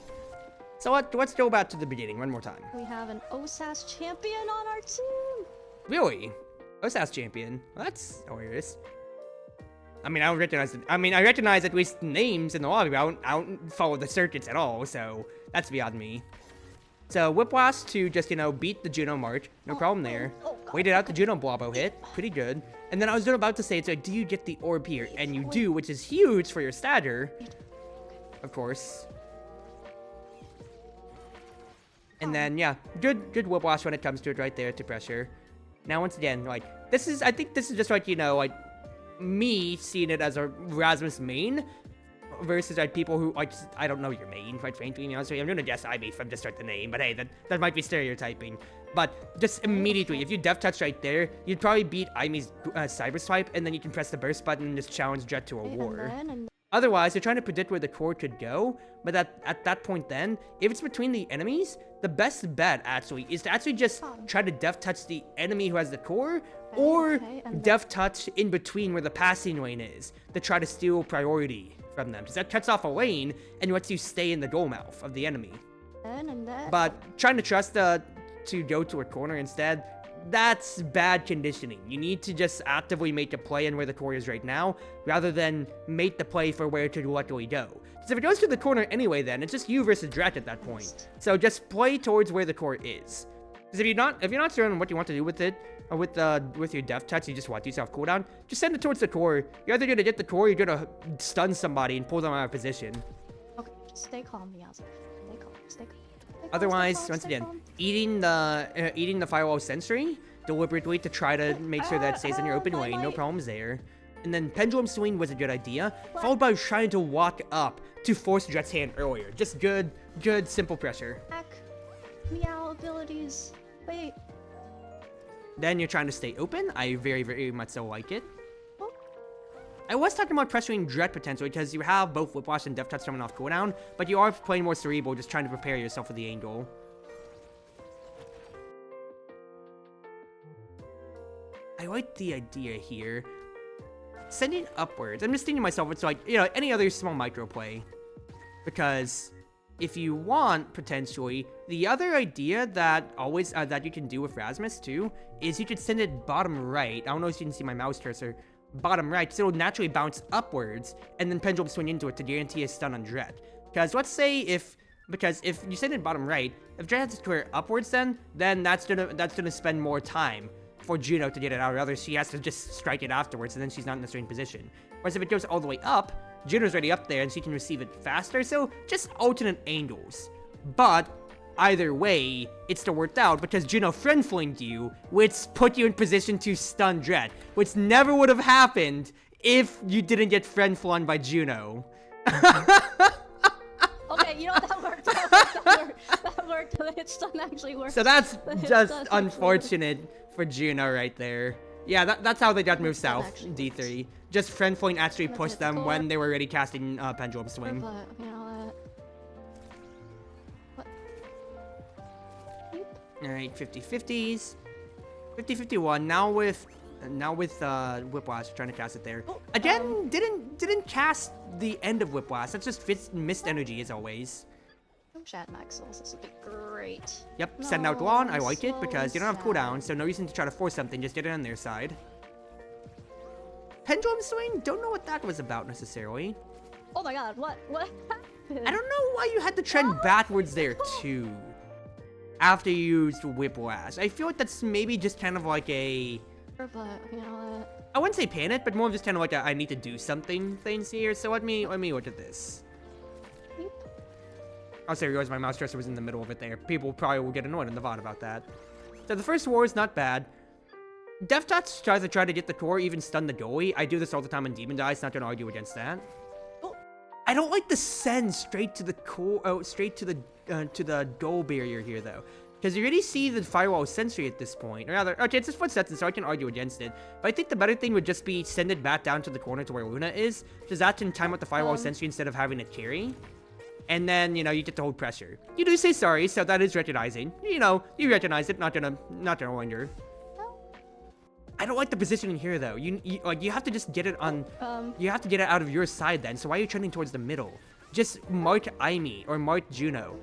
So let's go back to the beginning one more time. We have an OSAS champion on our team. Really? OSAS champion? Well, that's hilarious. I mean, I don't recognize it. I mean, I recognize at least names in the lobby, but I don't follow the circuits at all, so that's beyond me. So, Whiplash to just, beat the Juno march. No problem there. Waited out the Juno Blobbo hit. Pretty good. And then I was about to say, so do you get the orb here? And you do, which is huge for your stagger. Of course. And then, yeah, good Whiplash when it comes to it right there to pressure. Now, once again, I think this is just like, me seeing it as a Rasmus main versus like people who I don't know your main, quite frankly. To be honest with you. I'm gonna guess IB from just start the name, but hey, that might be stereotyping. But just immediately, if you def touch right there, you'd probably beat Imi's cyber swipe, and then you can press the burst button and just challenge Jet to a war. Otherwise, you're trying to predict where the core could go, but at that point then, if it's between the enemies, the best bet actually is to actually just try to def touch the enemy who has the core, or def touch in between where the passing lane is to try to steal priority from them, because that cuts off a lane and lets you stay in the goal mouth of the enemy. But trying to trust to go to a corner instead, that's bad conditioning. You need to just actively make the play in where the core is right now, rather than make the play for where to luckily go. Because if it goes to the corner anyway, then it's just you versus Drat at that point. So just play towards where the core is. Because if you're not sure on what you want to do with it, or with your def touch, you just want to use off cooldown, just send it towards the core. You're either gonna get the core, or you're gonna stun somebody and pull them out of position. Okay, just stay calm, Miyazu. Stay calm. Stay calm. Otherwise, once again, eating the firewall sentry deliberately to try to make sure that it stays in your open lane, no problems there. And then pendulum swing was a good idea, followed by trying to walk up to force Jet's hand earlier. Just good simple pressure. Meow abilities. Wait. Then you're trying to stay open. I very, very much so like it. I was talking about pressuring Dret potentially because you have both Whiplash and Def Touch coming off cooldown, but you are playing more cerebral, just trying to prepare yourself for the angle. I like the idea here. Sending upwards. I'm just thinking to myself, it's like, you know, any other small micro play. Because if you want, potentially, the other idea that always, that you can do with Rasmus too, is you could send it bottom right. I don't know if you can see my mouse cursor. Bottom right, so it'll naturally bounce upwards, and then pendulum swing into it to guarantee a stun on Dret. Because let's say if you send it bottom right, if Dret has to square upwards, then that's gonna spend more time for Juno to get it out, or otherwise she has to just strike it afterwards, and then she's not in a certain position. Whereas if it goes all the way up, Juno's already up there, and she can receive it faster. So just alternate angles. But either way, it still worked out because Juno friend flinged you, which put you in position to stun Dret, which never would have happened if you didn't get friend flung by Juno. Okay, you know that worked. That worked. It stun actually worked. So that's just unfortunate for Juno right there. Yeah, that's how they got moved south, D3. Just friend fling actually pushed them when they were already casting pendulum swing. Alright, 50-50s. 50-51. Now with Whiplash, trying to cast it there. Again, didn't cast the end of Whiplash. That's just missed energy as always. Chat Maxels, this would be great. Yep, send out Lawn. I like it because you don't have cooldown, so no reason to try to force something. Just get it on their side. Pendulum swing. Don't know what that was about necessarily. Oh my god, what happened? I don't know why you had to trend backwards there too. After you used Whiplash. I feel like that's maybe just kind of like a... I wouldn't say panic, but more of just kind of like a I need to do something things here. So let me look at this. I'll say realize my mouse cursor was in the middle of it there. People probably will get annoyed in the VOD about that. So the first war is not bad. Def Touch tries to get the core, even stun the goalie. I do this all the time on Demon Dice, not gonna argue against that. I don't like the send straight to the core, straight to the goal barrier here though. Because you already see the firewall sentry at this point. Or rather, okay, it's just 1 second, so I can argue against it. But I think the better thing would just be send it back down to the corner to where Luna is. Because that can time out the firewall sentry instead of having it carry. And then, you know, you get to hold pressure. You do say sorry, so that is recognizing. You know, you recognize it, not gonna wonder. I don't like the positioning here though. You have to just get it on. You have to get it out of your side then. So why are you trending towards the middle? Just mark Imi or mark Juno.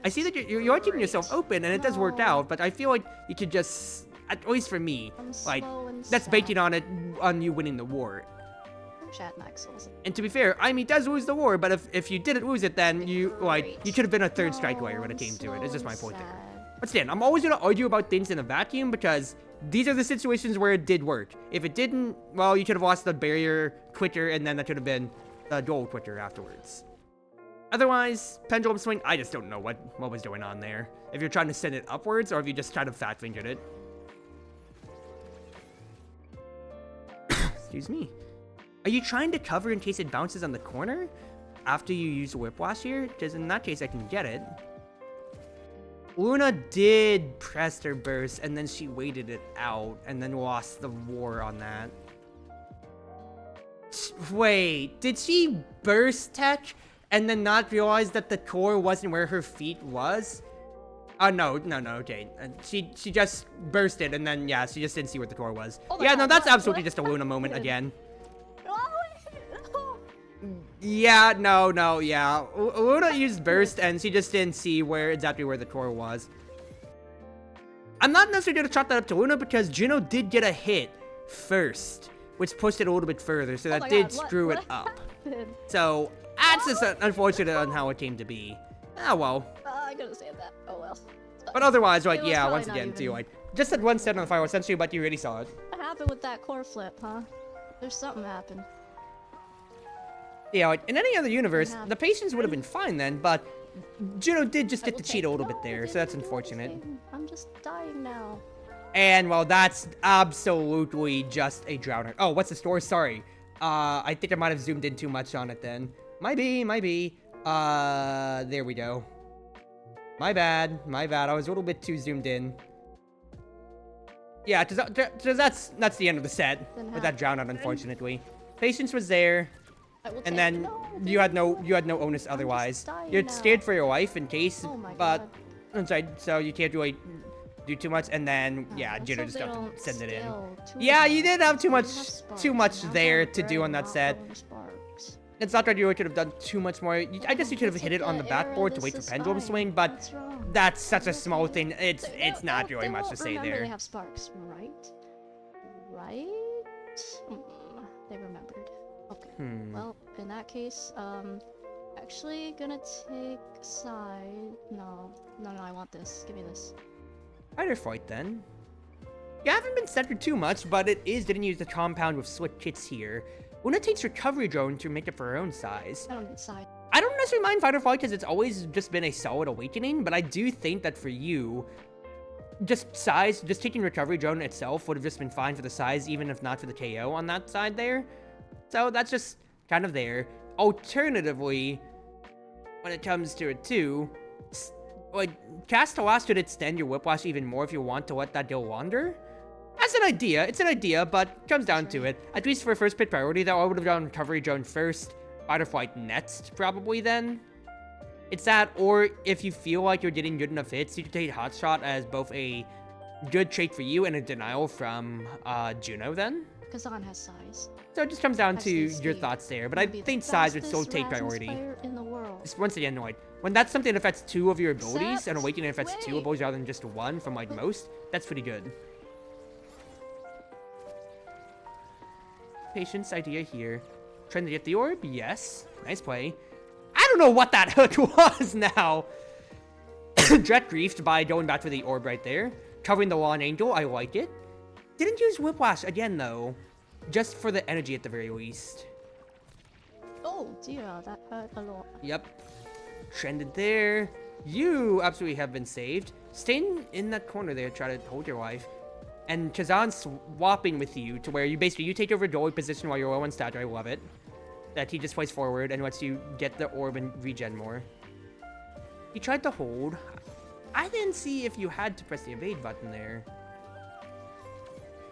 I see that you're keeping yourself open, and it does work out. But I feel like you could just, at least for me, like that's banking on you winning the war. And to be fair, Imi does lose the war, but if you didn't lose it, then you could have been a third strike player when it came to it. It's just my point there. But still, I'm always gonna argue about things in a vacuum because these are the situations where it did work. If it didn't, well, you could have lost the barrier quicker, and then that could have been the goal quicker afterwards. Otherwise, pendulum swing, I just don't know what was going on there. If you're trying to send it upwards, or if you just kind of fat fingered it. Excuse me. Are you trying to cover in case it bounces on the corner after you use Whiplash here? Because in that case, I can get it. Luna did press her burst, and then she waited it out, and then lost the war on that. Wait, did she burst tech, and then not realize that the core wasn't where her feet was? Oh, no, okay. She just bursted, and then, yeah, she just didn't see where the core was. Oh Yeah, God, no, that's what? absolutely What just a Luna moment happened? again. Oh, Yeah, no, yeah. Luna used burst, and she just didn't see exactly where the core was. I'm not necessarily going to chalk that up to Luna, because Juno did get a hit first, which pushed it a little bit further, so Oh that my did God, screw what it up. happened? So, that's just unfortunate on how it came to be. Ah, well. I could have said that. Oh well. But otherwise, It like, was yeah, probably once not again, even- too, like, just that one set on the fire, essentially, but you already saw it. What happened with that core flip, huh? There's something happened. Yeah, like, in any other universe, happened? the patience would have been fine then, but Juno did just I get will to cheat take- a little No, bit there, I so that's didn't do unfortunate. anything. I'm just dying now. And, well, that's absolutely just a drowner. Oh, what's the story? Sorry. I think I might have zoomed in too much on it then. Might be. There we go. My bad. I was a little bit too zoomed in. Yeah, cause that's the end of the set Then with that drown out, happen. unfortunately. Patience was there, I will and take- then no, you had no onus otherwise. dying You're now. scared for your life in case, Oh my but God. I'm sorry, so you can't really do too much, and then yeah, Let's Juno hope just they got don't to send it in. scale too Yeah, you much. did have too They much have sparks, too much and I'm there going to do on that not set. going Sparks. It's not that you really could have done too much more. I guess you could have It's hit like it on the the arrow, backboard to this wait for is pendulum fine. swing, but What's wrong? that's such a It's small okay. thing. It's not really They much to won't say remember there. They have sparks, right? Right? They remembered. Okay. Well, in that case, actually gonna take side. No, I want this. Give me this. Fighter fight then. You haven't been centered too much, but it is didn't use the compound with switch kits here. Una takes recovery drone to make up for her own size. I don't need side. I don't necessarily mind fighter fight because it's always just been a solid awakening, but I do think that for you, just size, just taking recovery drone itself would have just been fine for the size, even if not for the KO on that side there. So that's just kind of there. Alternatively, when it comes to it too, like, cast Halas should extend your Whiplash even more if you want to let that deal wander. That's an idea. It's an idea, but it comes down to it. At least for first pick priority, though, I would have done recovery drone first, fighter flight next, probably then. It's that, or if you feel like you're getting good enough hits, you can take Hotshot as both a good trait for you and a denial from Juno then. Kazan has size. So it just comes down Has to the your speed. thoughts there, but I He'll be the think size would still fastest take Rasmus priority. player in the world. Just once again, like, when that's something that affects 2 of your abilities, and Except- Awakening affects 2 wait. abilities rather than just 1 from, like, most, that's pretty good. Patience idea here. Trying to get the orb? Yes. Nice play. I don't know what that hook was now. Dret griefed by going back for the orb right there. Covering the Lawn Angel, I like it. Didn't use Whiplash again, though. Just for the energy at the very least. Oh dear, that hurt a lot. Yep. Trended there. You absolutely have been saved. Staying in that corner there, try to hold your life. And Kazan's swapping with you to where you basically, you take over goalie position while you're low on stat. I love it. That he just plays forward and lets you get the orb and regen more. He tried to hold. I didn't see if you had to press the evade button there.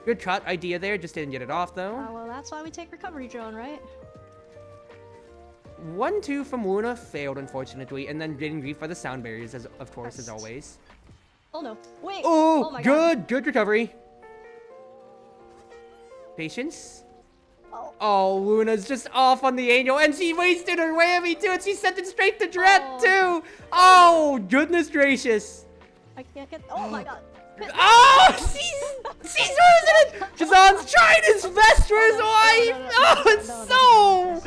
Good cut idea there, just didn't get it off though. Well, that's why we take recovery drone, right? 1-2 from Luna failed, unfortunately, and then getting griefed by the sound barriers, as of course, as Best. always. Oh no! Wait! Oh, my God. good recovery. Patience. Oh. Oh, Luna's just off on the angel, and she wasted her whammy too, and she sent it straight to Dret Oh. too. Oh, goodness gracious. I can't get. Oh my God! Oh, she's losing it. Kazan's trying his best for his life. Oh, it's so.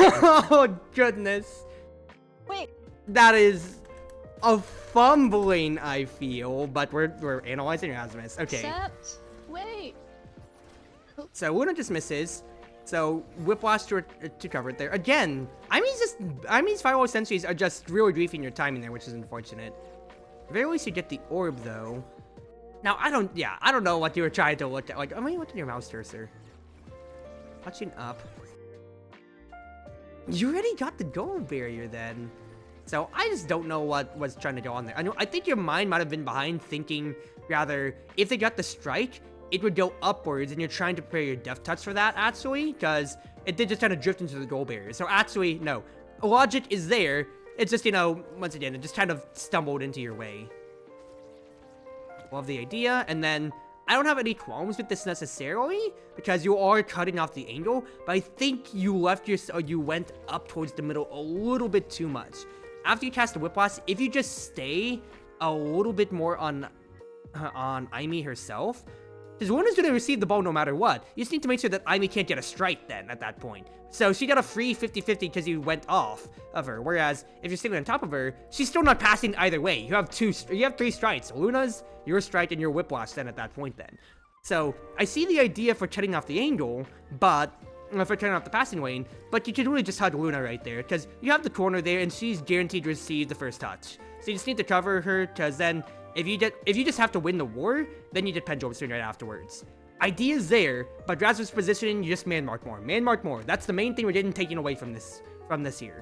Oh, goodness. Wait! That is a fumbling, I feel, but we're analyzing Rasmus. Okay. Except, wait. So Luna just misses. So Whiplash to cover it there. Again, Imee's Firewall Sentries are just really griefing your timing there, which is unfortunate. Very least you get the orb though. Now I don't know what you were trying to look at. Like, I mean, look at your mouse cursor. Watching up. You already got the gold barrier then. So I just don't know what was trying to go on there. I think your mind might have been behind thinking, rather, if they got the strike, it would go upwards, and you're trying to prepare your death touch for that, actually, because it did just kind of drift into the gold barrier. So actually, no. Logic is there. It's just, you know, once again, it just kind of stumbled into your way. Love the idea, and then I don't have any qualms with this necessarily, because you are cutting off the angle, but I think you went up towards the middle a little bit too much. After you cast the Whiplash, if you just stay a little bit more on Aimee herself, because Luna's going to receive the ball no matter what. You just need to make sure that Aimee can't get a strike then at that point. So she got a free 50-50 because you went off of her. Whereas if you're sitting on top of her, she's still not passing either way. You have 3 strikes. Luna's, your strike, and your Whiplash then at that point then. So I see the idea for cutting off the angle, but for turning off the passing lane, but you can really just hug Luna right there because you have the corner there and she's guaranteed to receive the first touch. So you just need to cover her because then if you just have to win the war, then you get Pendulum Swing right afterwards. Idea's there, but Rasmus' positioning, you just man mark more. Man mark more. That's the main thing we're getting taken away from this here.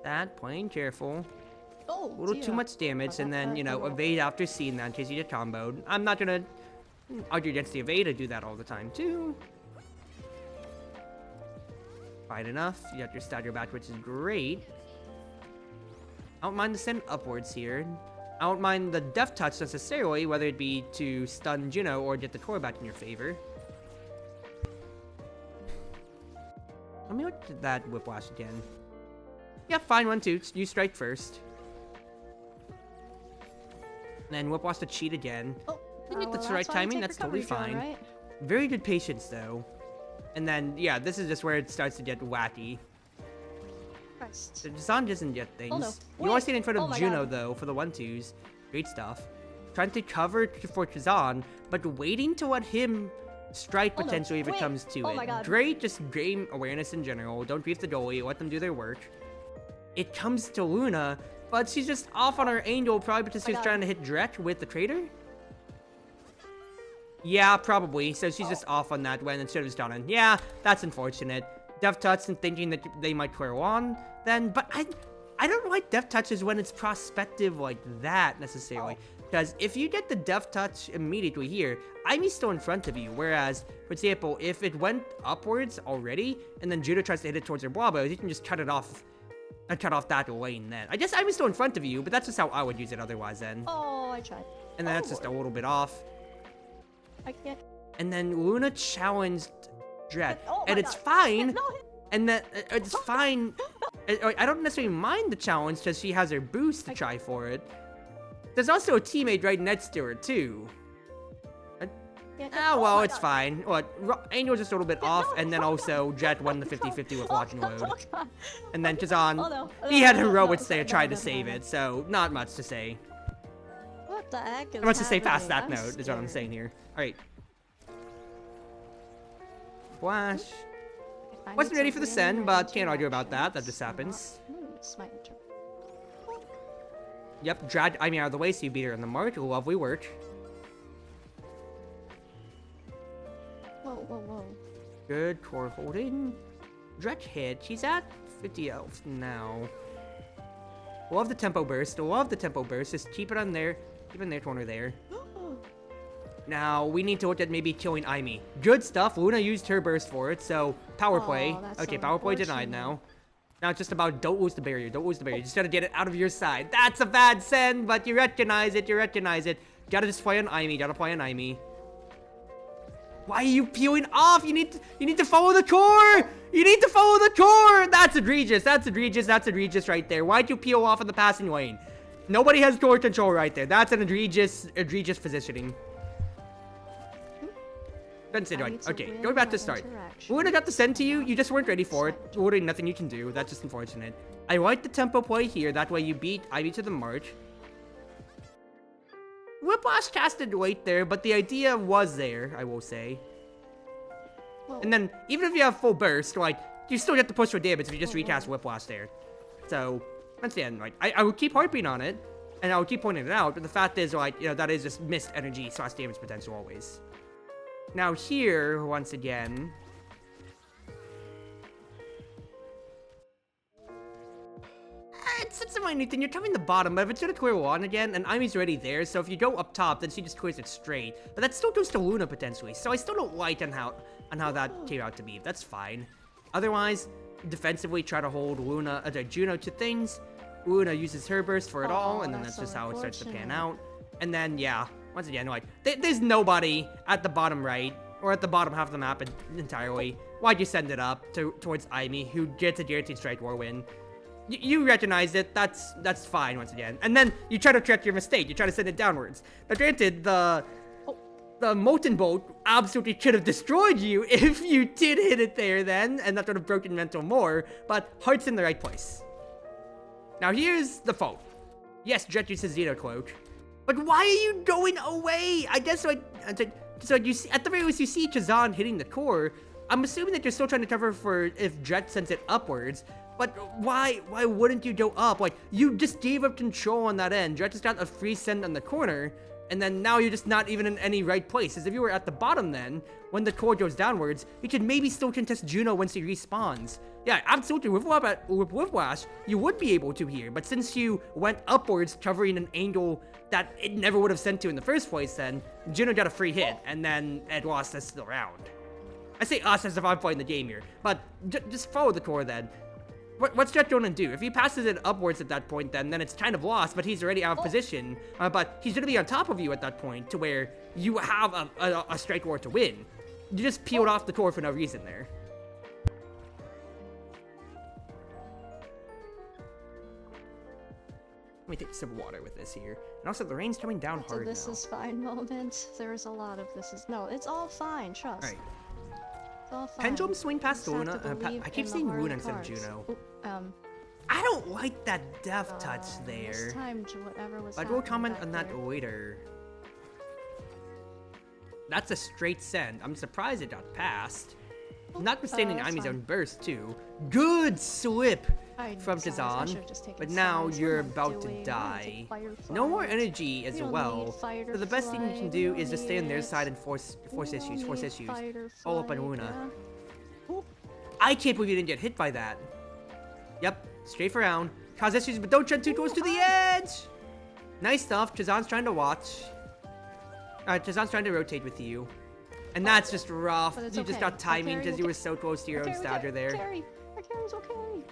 That, playing careful. Oh, a little too much damage, and then, you know, evade after seeing that in case you get comboed. I'm not gonna argue against the evade. I do that all the time, too. Fine enough. You got your stagger back, which is great. I don't mind the send upwards here. I don't mind the death touch necessarily, whether it be to stun Juno or get the core back in your favor. Let me look at that Whiplash again. Yeah, fine, 1-2. You strike first. And then Whiplash to cheat again. Oh, didn't get the right timing, that's totally fine. Right? Very good patience, though. And then, yeah, this is just where it starts to get wacky. Christ. The Zan doesn't get things. Oh, no. You are standing in front of Oh Juno, God. though, for the 1-2s. Great stuff. Trying to cover for Kazan, but waiting to let him strike Oh, no. potentially if it Wait. comes to Oh it. my God. Great, just game awareness in general. Don't brief the goalie, let them do their work. It comes to Luna, but she's just off on her angle, probably because she's trying to hit direct with the Trader. Yeah, probably. So she's just off on that when instead of just done. Yeah, that's unfortunate. Death touch and thinking that they might clear on then, but I don't like death touches when it's prospective like that necessarily. Because if you get the death touch immediately here, Aimee's still in front of you. Whereas, for example, if it went upwards already and then Judo tries to hit it towards her Blabos, you can just cut it off. And cut off that lane then. I guess Aimee's still in front of you, but that's just how I would use it otherwise then. Oh, I tried. And then that's just a little bit off. I can't. And then Luna challenged Dread. Oh And my it's God. fine. No. And that it's fine. I don't necessarily mind the challenge because she has her boost to try for it. There's also a teammate right next to her too. Ah, well, it's fine. What? Angel's just a little bit off, and then also Jet won the 50-50 with Lodge and Load. And then Kazan, he had heroics there trying to save it, so not much to say. What the heck is Not much to say past that happening? note, is what I'm saying here. Alright. Flash. Wasn't ready for the send, but can't argue about that. That just happens. It's my turn. Yep, dragged Aimee out of the way, so you beat her in the mark. Lovely work. Whoa, whoa, whoa. Good core holding. Dretch hit. She's at 50 health now. Love the tempo burst. Love the tempo burst. Just keep it on there. Keep it in their corner there. Now, we need to look at maybe killing Aimee. Good stuff. Luna used her burst for it, so power play. Okay, so power play denied now. Now it's just about don't lose the barrier. Don't lose the barrier. You just gotta get it out of your side. That's a bad send, but you recognize it. You recognize it. Gotta just play on Aimee. Gotta play on Aimee. Why are you peeling off? You need to follow the core. You need to follow the core. That's egregious. That's egregious. That's egregious right there. Why'd you peel off in the passing lane? Nobody has core control right there. That's an egregious positioning. Doesn't say right. Okay, going back to start. Luna got the send to you. You just weren't ready for it. Literally nothing you can do. That's just unfortunate. I like the tempo play here. That way you beat Ivy to the march. Whiplash casted late there, but the idea was there, I will say. Whoa. And then, even if you have full burst, like, you still get to push for damage if you just recast Whiplash there. So, once again, like, I would keep harping on it. And I'll keep pointing it out, but the fact is, like, you know, that is just missed energy / damage potential always. Now here, once again... It's a minute thing. You're covering the bottom, but if it's gonna clear one again, and Imi's already there, so if you go up top, then she just clears it straight. But that still goes to Luna, potentially, so I still don't like on how that came out to be. That's fine. Otherwise, defensively try to hold Juno to things. Luna uses her burst for it all, and then that's just how it starts to pan out. And then, yeah, once again, like, there's nobody at the bottom right, or at the bottom half of the map entirely. Why'd you send it up towards Imi, who gets a guaranteed strike war win? You recognize it, that's fine once again. And then you try to correct your mistake, you try to send it downwards. Now granted, the Molten Bolt absolutely could have destroyed you if you did hit it there then, and that would have broken mental more, but heart's in the right place. Now here's the fault. Yes, Jet uses Xeno Cloak, but why are you going away? I guess so you see, at the very least you see Chazan hitting the core. I'm assuming that you're still trying to cover for if Jet sends it upwards. But why wouldn't you go up? Like, you just gave up control on that end. Jet just got a free send on the corner, and then now you're just not even in any right place. As if you were at the bottom then, when the core goes downwards, you could maybe still contest Juno once he respawns. Yeah, absolutely, with Whiplash, you would be able to here, but since you went upwards, covering an angle that it never would have sent to in the first place then, Juno got a free hit, and then it lost us the round. I say us as if I'm playing the game here, but just follow the core then. What's Jet going to do? If he passes it upwards at that point, then it's kind of lost, but he's already out of position. But he's going to be on top of you at that point, to where you have a strike war to win. You just peeled off the core for no reason there. Let me take a sip of water with this here. And also, the rain's coming down hard this now. Is fine moment. There's a lot of this is... No, it's all fine, trust. Alright. Pendulum swing past Luna. I keep saying Luna instead of Juno. I don't like that death touch there. I will comment on that later. That's a straight send. I'm surprised it got passed. Notwithstanding Imi's own burst too. Good slip from Kazan. But now you're about to die. No more energy as well. So the best thing you can do is just stay on their side and force issues. All up on Luna. I can't believe you didn't get hit by that. Yep, strafe around. Cause issues, but don't jump too close to the edge! Nice stuff. Chazan's trying to watch. Chazan's trying to rotate with you. And that's just rough. You just got timing because you were so close to your own stagger there. Our carries will carry.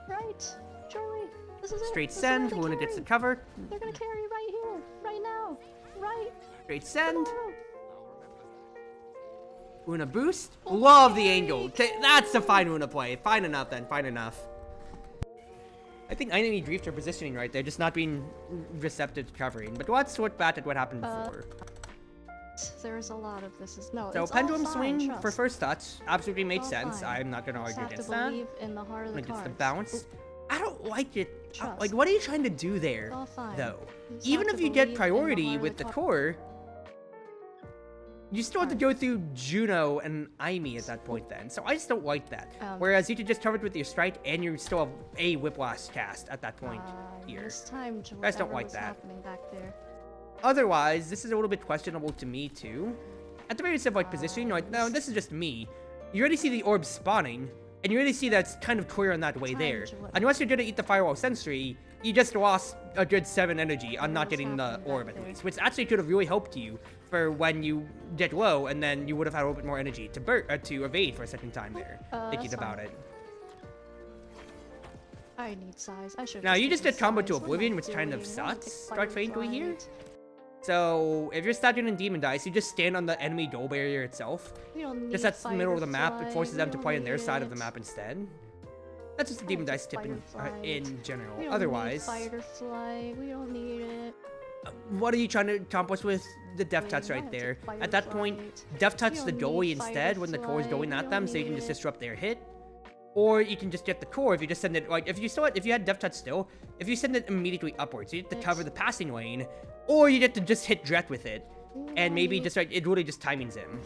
Right. Surely. This is it. Straight send. Luna gets the cover. They're gonna carry right here. Right now. Right. Straight send. Luna boost. Love the angle. That's a fine Luna play. Fine enough then. Fine enough. I think enemy griefed are positioning right there, just not being receptive to covering. But let's look back at what happened before. There's a lot of this is no. So pendulum swing for first touch absolutely made sense. I'm not gonna argue against that. Against the bounce. I don't like it. Like, what are you trying to do there, though? Even if you get priority with the core, you still have to go through Juno and Imi at that point then. So I just don't like that. Whereas you could just cover it with your strike and you still have a Whiplash cast at that point here. I just don't like that. Otherwise, this is a little bit questionable to me too. At the very least of like positioning, like, no, this is just me. You already see the orb spawning, and you already see that's kind of clear on that way there. Unless you're gonna eat the Firewall Sentry, you just lost a good 7 energy on not getting the orb at least, which actually could have really helped you for when you get low, and then you would have had a little bit more energy to evade for a second time there, thinking about it. I need size. I should. Now you just did combo to Oblivion, which kind of sucks, quite frankly here. So, if you're stacking in Demon Dice, you just stand on the enemy goal barrier itself. Just that's the middle of the map, it forces them to play on their side of the map instead. That's just a Demon Dice tip in general. Otherwise, fight or flight. We don't need it. What are you trying to accomplish with the Death Touch right there? At that point, Death Touch the goalie instead when the core is going at them, so you can just disrupt their hit. Or you can just get the core if you just send it, like, if you had Death Touch still, if you send it immediately upwards, you get to cover the passing lane, or you get to just hit Dret with it, and maybe just, like, it really just timings him.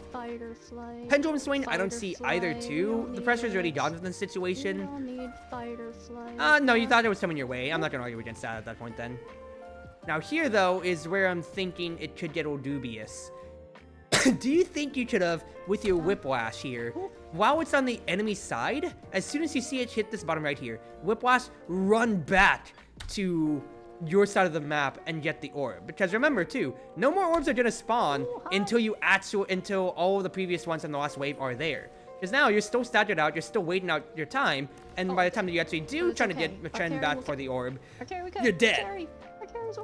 Pendulum swing, I don't see either too. The pressure is already gone in this situation. No, you thought it was coming your way. I'm not gonna argue against that at that point then. Now here, though, is where I'm thinking it could get all dubious. Do you think you should have, with your Whiplash here, while it's on the enemy side, as soon as you see it hit this bottom right here, Whiplash, run back to your side of the map and get the orb? Because remember, too, no more orbs are going to spawn until all of the previous ones in the last wave are there. Because now you're still staggered out, you're still waiting out your time, and by the time that you actually do try to get the trend back for the orb, you're dead.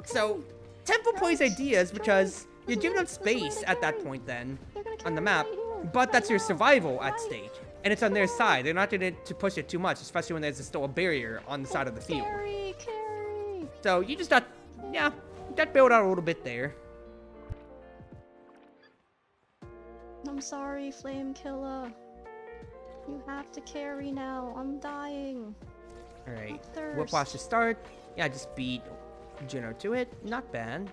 So, Temple plays ideas because you're giving up space at that point then on the map, but that's your survival at stake, and it's on their side. They're not going to push it too much, especially when there's still a barrier on the side of the field. So you just got, yeah, got bailed out a little bit there. I'm sorry, Flame Killer. You have to carry now. I'm dying. Alright, Whiplash to start. Yeah, just beat Juno to it. Not bad.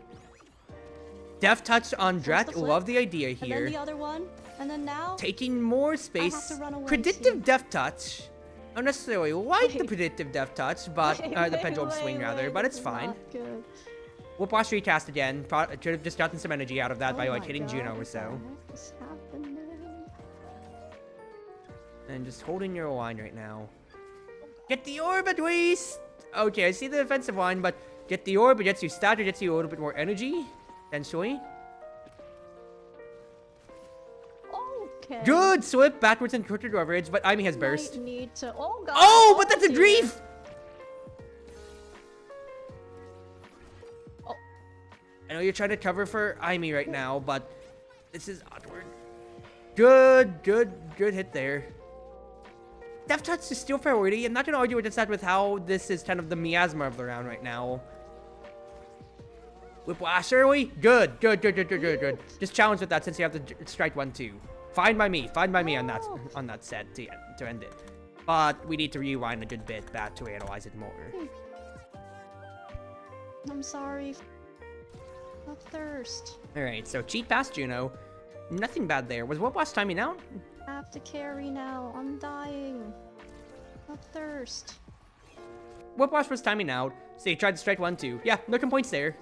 Death Touch on Dret. Love the idea here. And then the other one. And then now. Taking more space. Predictive Death Touch. I don't necessarily like the predictive Death Touch, but the pendulum swing rather, but it's fine. Whiplash recast again. Should have just gotten some energy out of that by like hitting Juno or so. And just holding your line right now. Get the orb at least! Okay, I see the defensive line, but get the orb, it gets you stat, it gets you a little bit more energy, potentially. Okay. Good! Slip backwards and quicker coverage, but Amy has burst. Need to... Oh, God. Oh, but that's a grief! Oh. I know you're trying to cover for Amy right now, but this is awkward. Good hit there. Death Touch is still priority. I'm not going to argue with that with how this is kind of the miasma of the round right now. Whiplash early. Good. Just challenge with that since you have to strike 1-2. Fine by me on that set to end it. But we need to rewind a good bit back to analyze it more. I'm sorry. Of thirst. Alright, so cheat past Juno. Nothing bad there. Was Whiplash timing out? I have to carry now. I'm dying. Of thirst. Whiplash was timing out, so you tried to strike 1-2. Yeah, no complaints there.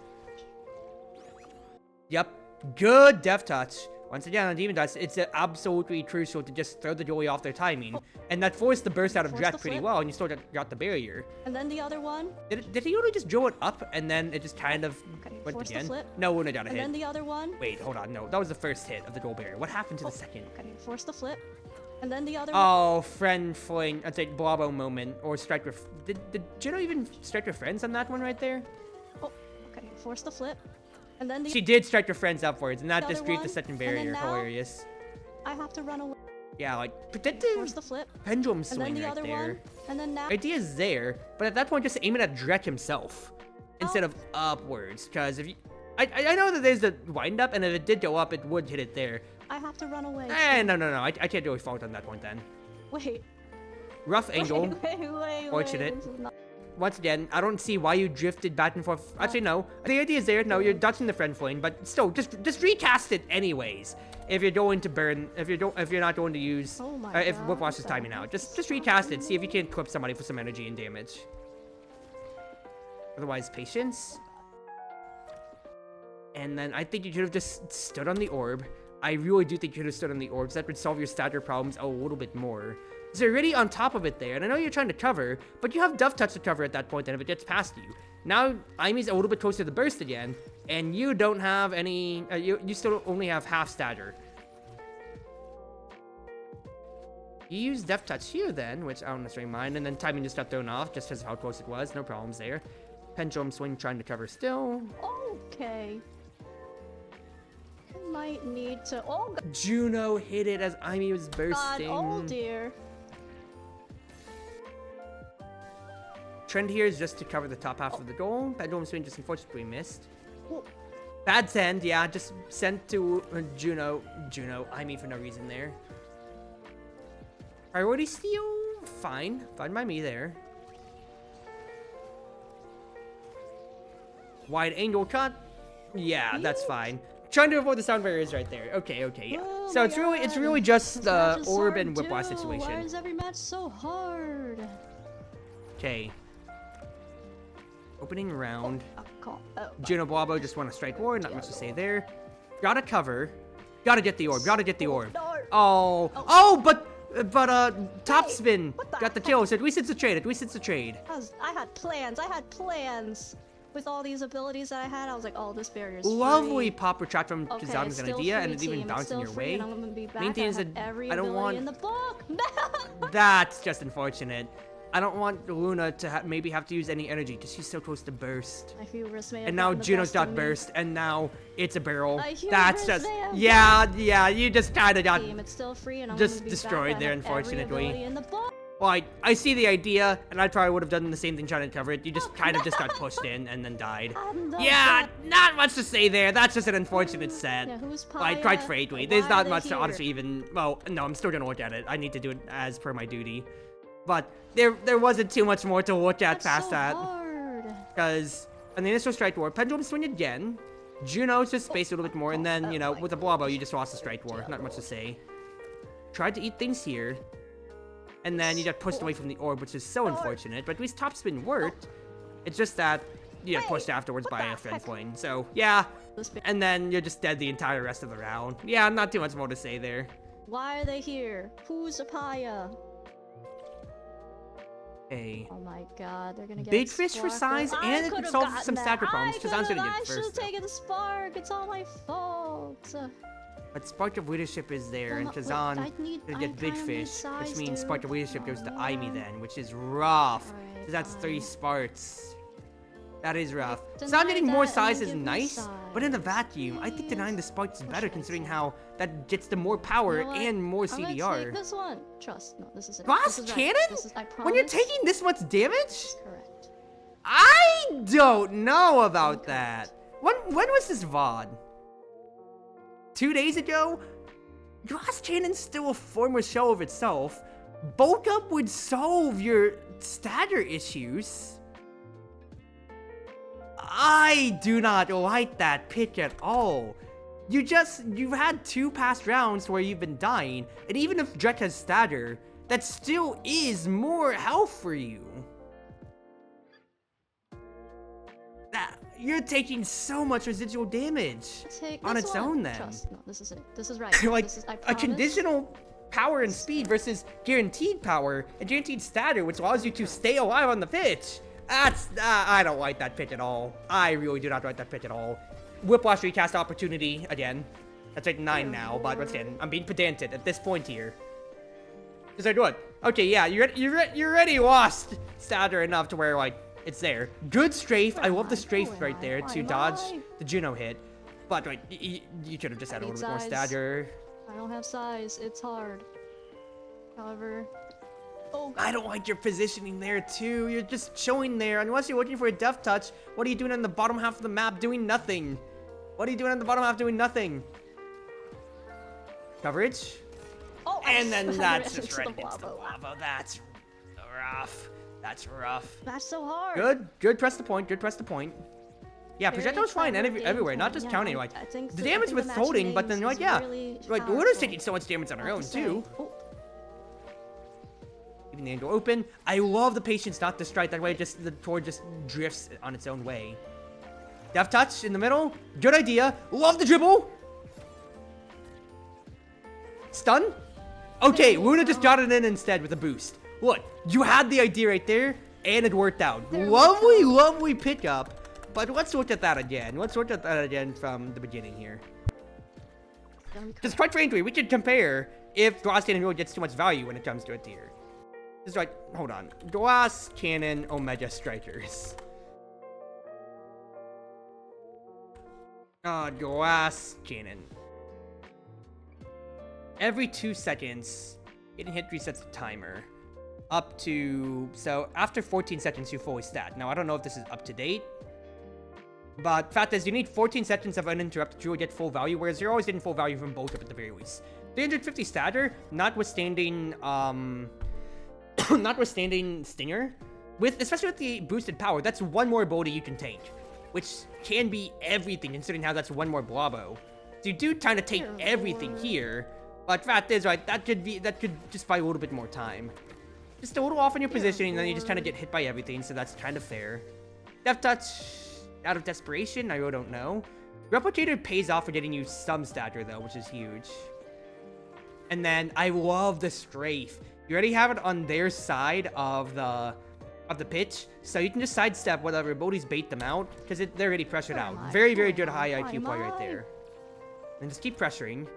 Yep, good Death Touch. Once again, on Demon Dust, it's absolutely crucial to just throw the goalie off their timing. And that forced the burst out of Dret pretty well, and you still got the barrier. And then the other one. Did he only just draw it up, and then it just kind of went again? No, wouldn't have got a hit. And then the other one. Wait, hold on, no. That was the first hit of the goal barrier. What happened to the second? Okay, force the flip. And then the other one. Friend fling. I'd say Blobbo moment. Or strike with... Did Juno even strike with friends on that one right there? Oh, okay. Force the flip. And then she did strike her friends upwards, and that just griefed the second barrier. Hilarious. I have to run away. Yeah, like predictive force the flip. Pendulum swing right there. And then now idea is there, but at that point just aim it at Dret himself instead of upwards. Because if you I know that there's the wind up, and if it did go up, it would hit it there. I have to run away. No. I can't really fault on that point then. Wait. Rough angle. Wait. Fortunate. Once again, I don't see why you drifted back and forth. Actually, no. The idea is there. No, you're dodging the friend fling, but still, just recast it anyways. If you're going to burn, if you're not going to use, if Whiplash is timing out, just recast it. See if you can equip somebody for some energy and damage. Otherwise, patience. And then I think you should have just stood on the orb. I really do think you should have stood on the orbs. That would solve your stagger problems a little bit more. So you're already on top of it there, and I know you're trying to cover, but you have Death Touch to cover at that point, and if it gets past you. Now, Amy's a little bit closer to the burst again, and you don't have any, you still only have half stagger. You use Death Touch here then, which I don't necessarily mind, and then timing just got thrown off, just as how close it was, no problems there. Pendulum swing trying to cover still. Okay. Might need to, Juno hit it as Amy was bursting. Oh dear. Trend here is just to cover the top half of the goal. Pendulum swing just unfortunately missed. Bad send, yeah, just sent to Juno, Amy for no reason there. Priority steal, fine by me there. Wide angle cut, yeah, that's fine. Trying to avoid the sound barriers right there. Okay, yeah. Oh so it's really just the orb and Whiplash situation. Why is every match so hard? Okay. Opening round. Cool. Oh, Juno Blobbo just won a strike war, not much to say there. Gotta cover. Gotta get the orb, gotta get the orb. Oh, but top spin got the kill. Said we sense a trade, I had plans. With all these abilities that I had, I was like, oh, this barrier's Lovely free. pop retract from Okay, Kazam's an idea, and it even bounced in your way. Main thing is that I don't want... in the book. That's just unfortunate. I don't want Luna to maybe have to use any energy because she's so close to burst. I feel Riz may have And now gotten the Juno's best of got me. burst, and now it's a barrel. That's That's just... Yeah, you just kind of got It's still free and I'm just gonna be destroyed back. there, I have every unfortunately. ability in the book. Well, I see the idea, and I probably would have done the same thing trying to cover it. You just kind of just got pushed in and then died. Yeah, not much to say there. That's just an unfortunate set. Yeah, who's Like, Paya? quite frankly, there's Why not are they much to here? honestly even... Well, no, I'm still gonna look at it. I need to do it as per my duty. But there wasn't too much more to look at past that. Hard. Because on the initial strike war, Pendulum swing again. Juno's just spaced a little bit more, and then, you know, with the Blobbo, you just lost the strike war. Not much to say. Tried to eat things here. And then you got pushed away from the orb, which is so unfortunate. But at least top spin worked. It's just that you got pushed afterwards by a friend flame. So, yeah. And then you're just dead the entire rest of the round. Yeah, not too much more to say there. Why are they here? Who's a Paya? Hey. Oh my god, they're gonna get Big fish for Spark. size, and it could solve some stature problems. I Kazan's gonna get should have first. Though. taken the Spark. It's all my fault. But Spark of Leadership is there, and Well, Kazan I need- gonna I get Big kinda need Fish, size, which means dude. Spark of Leadership goes to Aimee then, which is rough. Alright, 'Cause that's 3 fine. Sparks. That is rough. Deny Kazan getting more that and size then is give me nice, but in a vacuum, I think denying the Sparks is What better should I considering say? how that gets the more power You know what? and more I'm gonna CDR. take this one. Trust. No, this is it. Glass This is right. cannon? This is, I promise. When you're taking this much damage? Correct. I don't know about that. When was this VOD? 2 days ago? Glass Cannon's still a former shell of itself. Bulk up would solve your stagger issues. I do not like that pick at all. You've had 2 past rounds where you've been dying, and even if Drek has stagger, that still is more health for you. You're taking so much residual damage on its own then. Trust. No, this is it. This is right. Like, this is, I a promise. conditional power and speed versus guaranteed power and guaranteed stagger, which allows you to stay alive on the pitch. That's, I don't like that pitch at all. I really do not like that pitch at all. Whiplash recast opportunity, again. That's like 9 now, but once again, I'm being pedantic at this point here. Is that good? Okay, yeah, you already lost stagger enough to where, like, it's there. Good strafe. I love the strafe right there to dodge the Juno hit. But, wait, you could have just had a little bit more stagger. I don't have size. It's hard. However... Oh, I don't like your positioning there, too. You're just chilling there. Unless you're looking for a death touch, what are you doing in the bottom half of the map doing nothing? What are you doing in the bottom half doing nothing? Coverage? Oh, And then that's into just right the against the Blobbo. lava. That's rough. That's rough. That's so hard. Good press the point. Good press the point. Yeah, Very projectile's flying clever game everywhere, not plan. just Yeah, counting. Like, I think the so. I damage think with the matching holding, but then, names like, is yeah. really Like, Luna's powerful. taking so much damage on her own, too. Oh. Keeping the angle open. I love the patience not to strike. That way, just the sword just drifts on its own way. Death touch in the middle. Good idea. Love the dribble. Stun. Okay, Luna just got it in instead with a boost. Look, you had the idea right there, and it worked out. Lovely pickup. But let's look at that again. Let's look at that again from the beginning here. Because quite frankly, we could compare if Glass Cannon really gets too much value when it comes to a tier. Just like, hold on. Glass Cannon Omega Strikers. Glass Cannon. Every 2 seconds, getting hit resets the timer. Up to... So, after 14 seconds, you fully stat. Now, I don't know if this is up to date. But, fact is, you need 14 seconds of uninterrupted to get full value, whereas you're always getting full value from both of at the very least. 350 stagger, notwithstanding, notwithstanding Stinger, especially with the boosted power, that's 1 more ability you can take, which can be everything, considering how that's 1 more Blobbo. So you do kind of take everything here, but fact is, right, that could just buy a little bit more time. Just a little off in your positioning, and then you just kind of get hit by everything, so that's kind of fair. Death Touch, out of desperation, I really don't know. Replicator pays off for getting you some stature, though, which is huge. And then, I love the strafe. You already have it on their side of the pitch, so you can just sidestep whatever abilities bait them out, because they're already pressured out. Very, very good high IQ play right there. And just keep pressuring.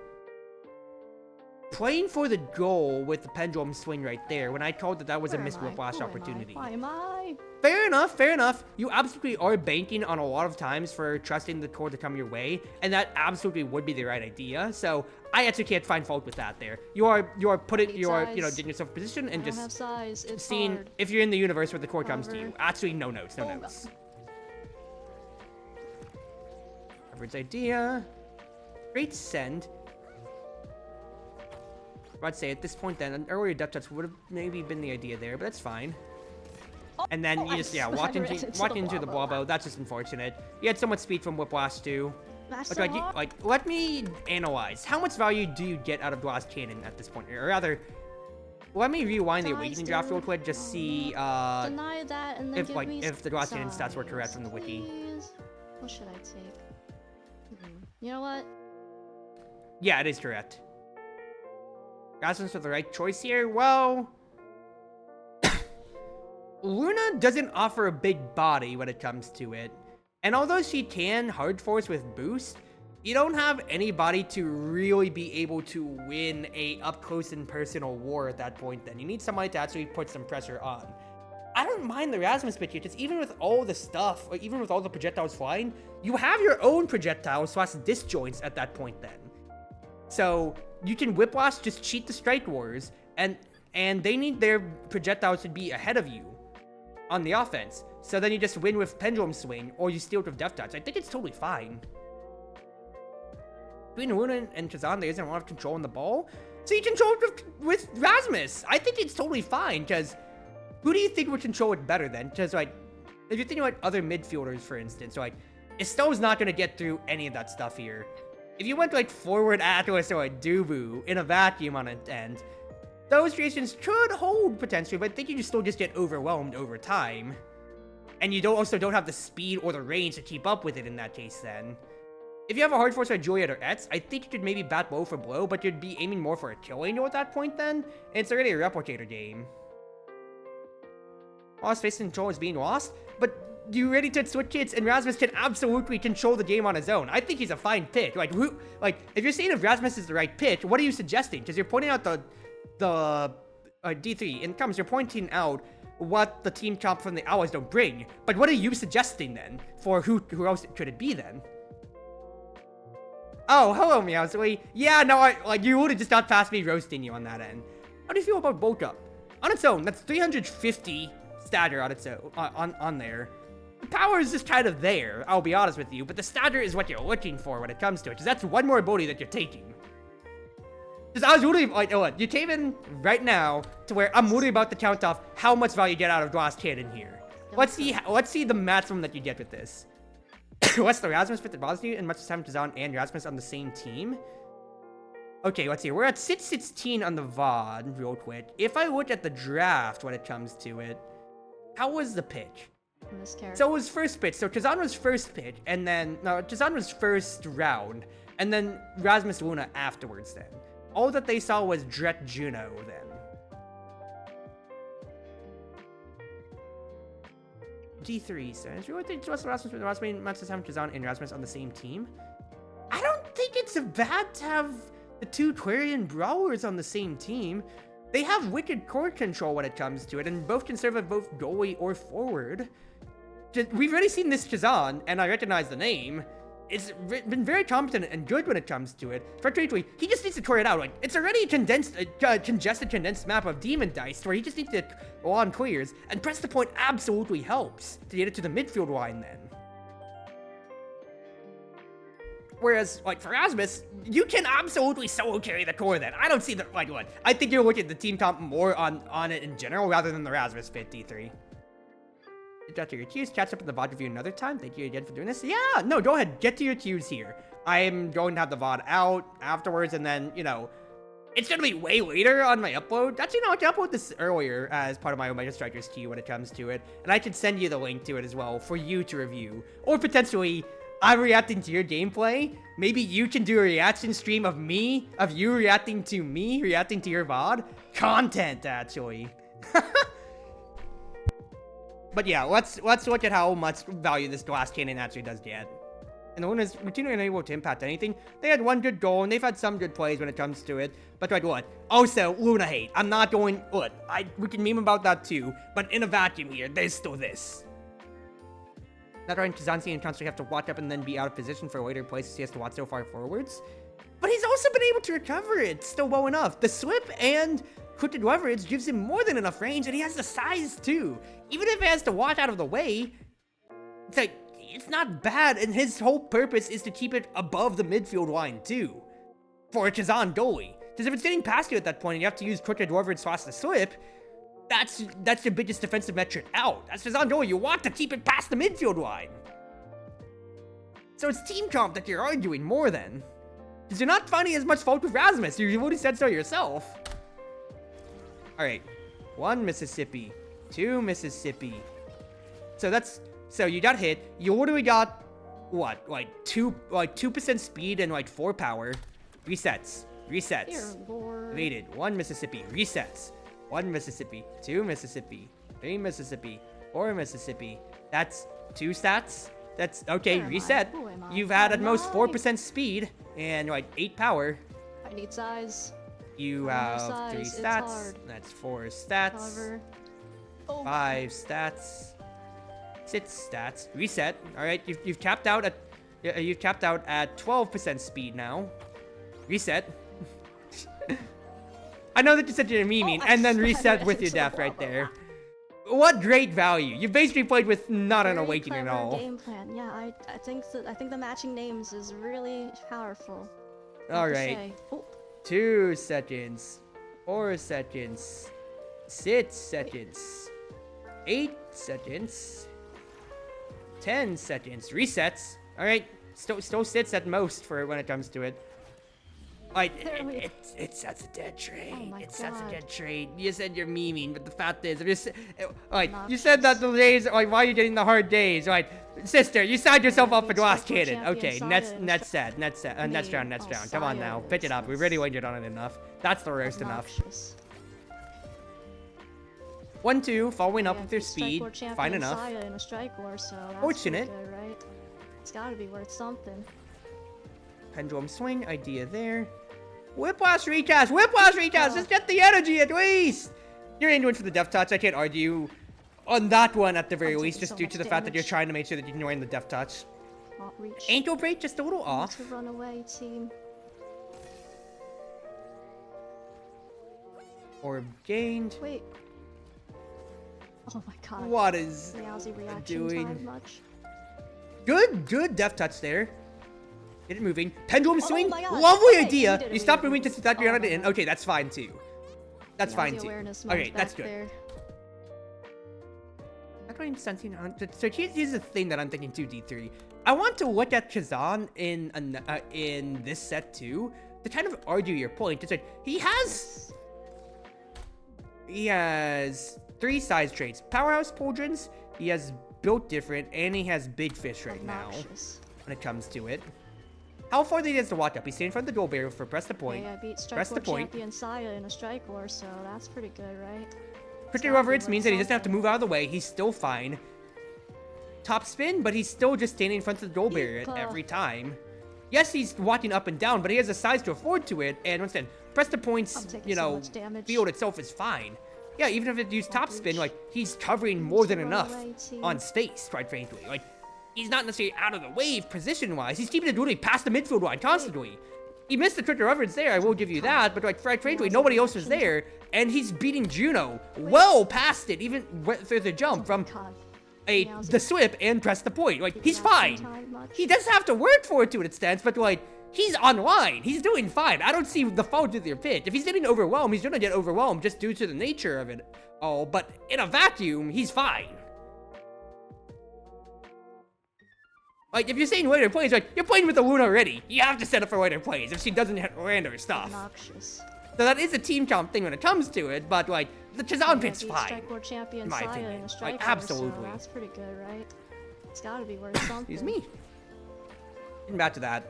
Playing for the goal with the pendulum swing right there, when I told that was a missed whiplash opportunity. Why am I? Fair enough, fair enough. You absolutely are banking on a lot of times for trusting the core to come your way, and that absolutely would be the right idea. So I actually can't find fault with that there. You are getting yourself in position and just seeing hard. if you're in the universe where the core comes to you. Actually, no notes. Average idea. Great send. I'd say at this point then, an earlier depth touch would have maybe been the idea there, but that's fine. And then you just, walk into the Blobbo. That's just unfortunate. You had so much speed from Whiplash too. Let me analyze. How much value do you get out of Glass Cannon at this point? Or rather, let me rewind the Awakening draft real quick, just see deny that and then if the Glass Cannon stats were correct from the wiki. What should I take? You know what? Yeah, it is correct. Rasmus with the right choice here? Well, Luna doesn't offer a big body when it comes to it. And although she can hard force with boost, you don't have anybody to really be able to win a up close and personal war at that point then. You need somebody to actually put some pressure on. I don't mind the Rasmus pitch here, because even with all the stuff, or even with all the projectiles flying, you have your own projectiles / disjoints at that point then. So you can Whiplash, just cheat the Strike Wars, and they need their projectiles to be ahead of you on the offense. So then you just win with Pendulum Swing, or you steal it with Death Touch. I think it's totally fine. Between Luna and Chazan, there isn't a lot of control on the ball, so you control it with Rasmus. I think it's totally fine, because who do you think would control it better then? Because, like, if you're thinking about other midfielders, for instance, like, Estelle's not going to get through any of that stuff here. If you went to, like, Forward Atlas or, like, Dubu in a vacuum on an end, those creations could hold potentially, but I think you still just get overwhelmed over time. And you also don't have the speed or the range to keep up with it in that case then. If you have a hard force like Juliet or Etz, I think you could maybe bat blow for blow, but you'd be aiming more for a kill angel at that point then, and it's already a replicator game. Lost face control is being lost, but you ready to switch kids, and Rasmus can absolutely control the game on his own. I think he's a fine pick. Like, if you're saying if Rasmus is the right pick, what are you suggesting? Because you're pointing out the D3 in comments, you're pointing out what the team comp from the Owls don't bring. But what are you suggesting then? For who else could it be then? Oh, hello, Meowsly. Yeah, no, you would have just got past me roasting you on that end. How do you feel about Bulk Up? On its own, that's 350 stature on its own, on there. The power is just kind of there, I'll be honest with you, but the stature is what you're looking for when it comes to it, because that's one more ability that you're taking. Because I was literally like, oh, you came in right now to where I'm literally about to count off how much value you get out of Glass Cannon here. Let's see the maximum that you get with this. What's the Rasmus fit that bothers you? And much time Tazan and Rasmus on the same team? Okay, let's see. We're at 616 on the VOD, real quick. If I look at the draft when it comes to it, how was the pitch? So it was first pitch. So Tazan was first pitch, and then Tazan was first round, and then Rasmus Luna afterwards. Then all that they saw was Dret Juno. Then D3 says, "You really think Rasmus matches time Tazan and Rasmus on the same team? I don't think it's bad to have the two Quarian brawlers on the same team. They have wicked core control when it comes to it, and both can serve as both goalie or forward. We've already seen this Chazan, and I recognize the name. It's been very competent and good when it comes to it. Frankly, he just needs to core it out. Like, it's already a congested, condensed map of Demon Dice, where he just needs to go on clears, and press the point absolutely helps to get it to the midfield line then. Whereas, like, for Rasmus, you can absolutely solo carry the core then. I don't see the, like, what? I think you're looking at the team comp more on it in general rather than the Rasmus fit D3. Get to your cues, catch up in the VOD review another time. Thank you again for doing this. Yeah, no, go ahead, get to your cues here. I am going to have the VOD out afterwards, and then, you know, It's gonna be way later on my upload. Actually, no, I can upload this earlier as part of my Omega Strikers to you when it comes to it. And I can send you the link to it as well for you to review. Or potentially, I'm reacting to your gameplay. Maybe you can do a reaction stream of me, of you reacting to me, reacting to your VOD. Content, actually. But yeah, let's look at how much value this glass cannon actually does get. And the Luna's routinely unable to impact anything. They had one good goal, and they've had some good plays when it comes to it. But like what? Also, Luna hate. I'm not going... Look, we can meme about that too. But in a vacuum here, there's still this. Not right, Kazansi and constantly have to watch up and then be out of position for later places he has to watch so far forwards. But he's also been able to recover it still well enough. The slip and crooked leverage gives him more than enough range, and he has the size too. Even if he has to watch out of the way, it's like... It's not bad, and his whole purpose is to keep it above the midfield line, too. For a Kazan goalie. Because if it's getting past you at that point, and you have to use crooked leverage / the slip, that's the biggest defensive metric out. As Kazan goalie, you want to keep it past the midfield line. So it's team comp that you're arguing more than. Because you're not finding as much fault with Rasmus. You've already said so yourself. Alright. 1 Mississippi. 2 Mississippi. So that's... So you got hit. You literally got what, like 2% speed and like 4 power. Resets. Evaded. 1 Mississippi. Resets. 1 Mississippi. 2 Mississippi. 3 Mississippi. 4 Mississippi. That's 2 stats. That's okay. Reset. You've had at most 4% speed and like 8 power. I need size. You have 3 stats. That's 4 stats. 5 stats. 6 stats. Reset. All right, you've capped out at 12% speed now. Reset. I know that you said you're memeing, and then reset with your death right there. What great value! You basically played with not an awakening at all. Game plan. Yeah, I think the matching names is really powerful. All right. 2 seconds. 4 seconds. 6 seconds. 8 seconds. 10 seconds. Resets. Alright. Still sits at most for when it comes to it. Like, it sets a dead trade. It sets a dead trade. You said you're memeing, but the fact is, you said that the days, like, why are you getting the hard days? Like, sister, you signed yourself up for glass cannon. Okay, Net's down. Come on now, pick it up. We really waited on it enough. That's the roast enough. 1-2, following up with your speed. Fine enough. Fortunate. Right? It's gotta be worth something. Pendulum swing, idea there. Whiplash recast! Let's get the energy at least! You're into it for the death touch. I can't argue on that one at the very least, just due to the fact that you're trying to make sure that you can win the death touch. Ankle break just a little off. To run away, team. Orb gained. Wait. Oh my god. What is doing? Good death touch there. Get it moving. Pendulum swing. Lovely idea. You stop moving to stop your in. Okay, that's fine too. That's fine too. Okay, that's good. I'm sensing on. So here's the thing that I'm thinking too, D3. I want to look at Kazan in this set too to kind of argue your point. It's like he has 3 size traits. Powerhouse Pauldrons, he has built different, and he has big fish right now when it comes to it. How far did he has to walk up? He's standing in front of the goal barrier for press the point. Yeah, I beat Strike War champion Saya in a Strike War, so that's pretty good, right? Cricket Reverence means that he doesn't have to move out of the way. He's still fine. Top spin, but he's still just standing in front of the goal barrier every time. Yes, he's walking up and down, but he has the size to afford to it. And once again, press the points, field itself is fine. Yeah, even if it used top spin, like, he's covering more than enough on space, quite frankly. Like, he's not necessarily out of the wave position-wise. He's keeping it really past the midfield line constantly. He missed the cricket reference there, I will give you that, but, like, quite frankly, nobody else was there, and he's beating Juno well past it, even through the jump from the swip and press the point. Like, he's fine. He does have to work for it to an extent, but, like, he's online. He's doing fine. I don't see the fault with your pitch. If he's getting overwhelmed, he's gonna get overwhelmed just due to the nature of it all. But in a vacuum, he's fine. Like, if you're saying later plays, like, you're playing with the Luna already. You have to set up for later plays if she doesn't land her stuff. Obnoxious. So that is a team comp thing when it comes to it, but like the Chazan pick's fine. Strike World Champion in my Saya opinion. in a Strike Like, absolutely. So that's pretty good, right? It's gotta be worth something. Excuse me. Getting back to that.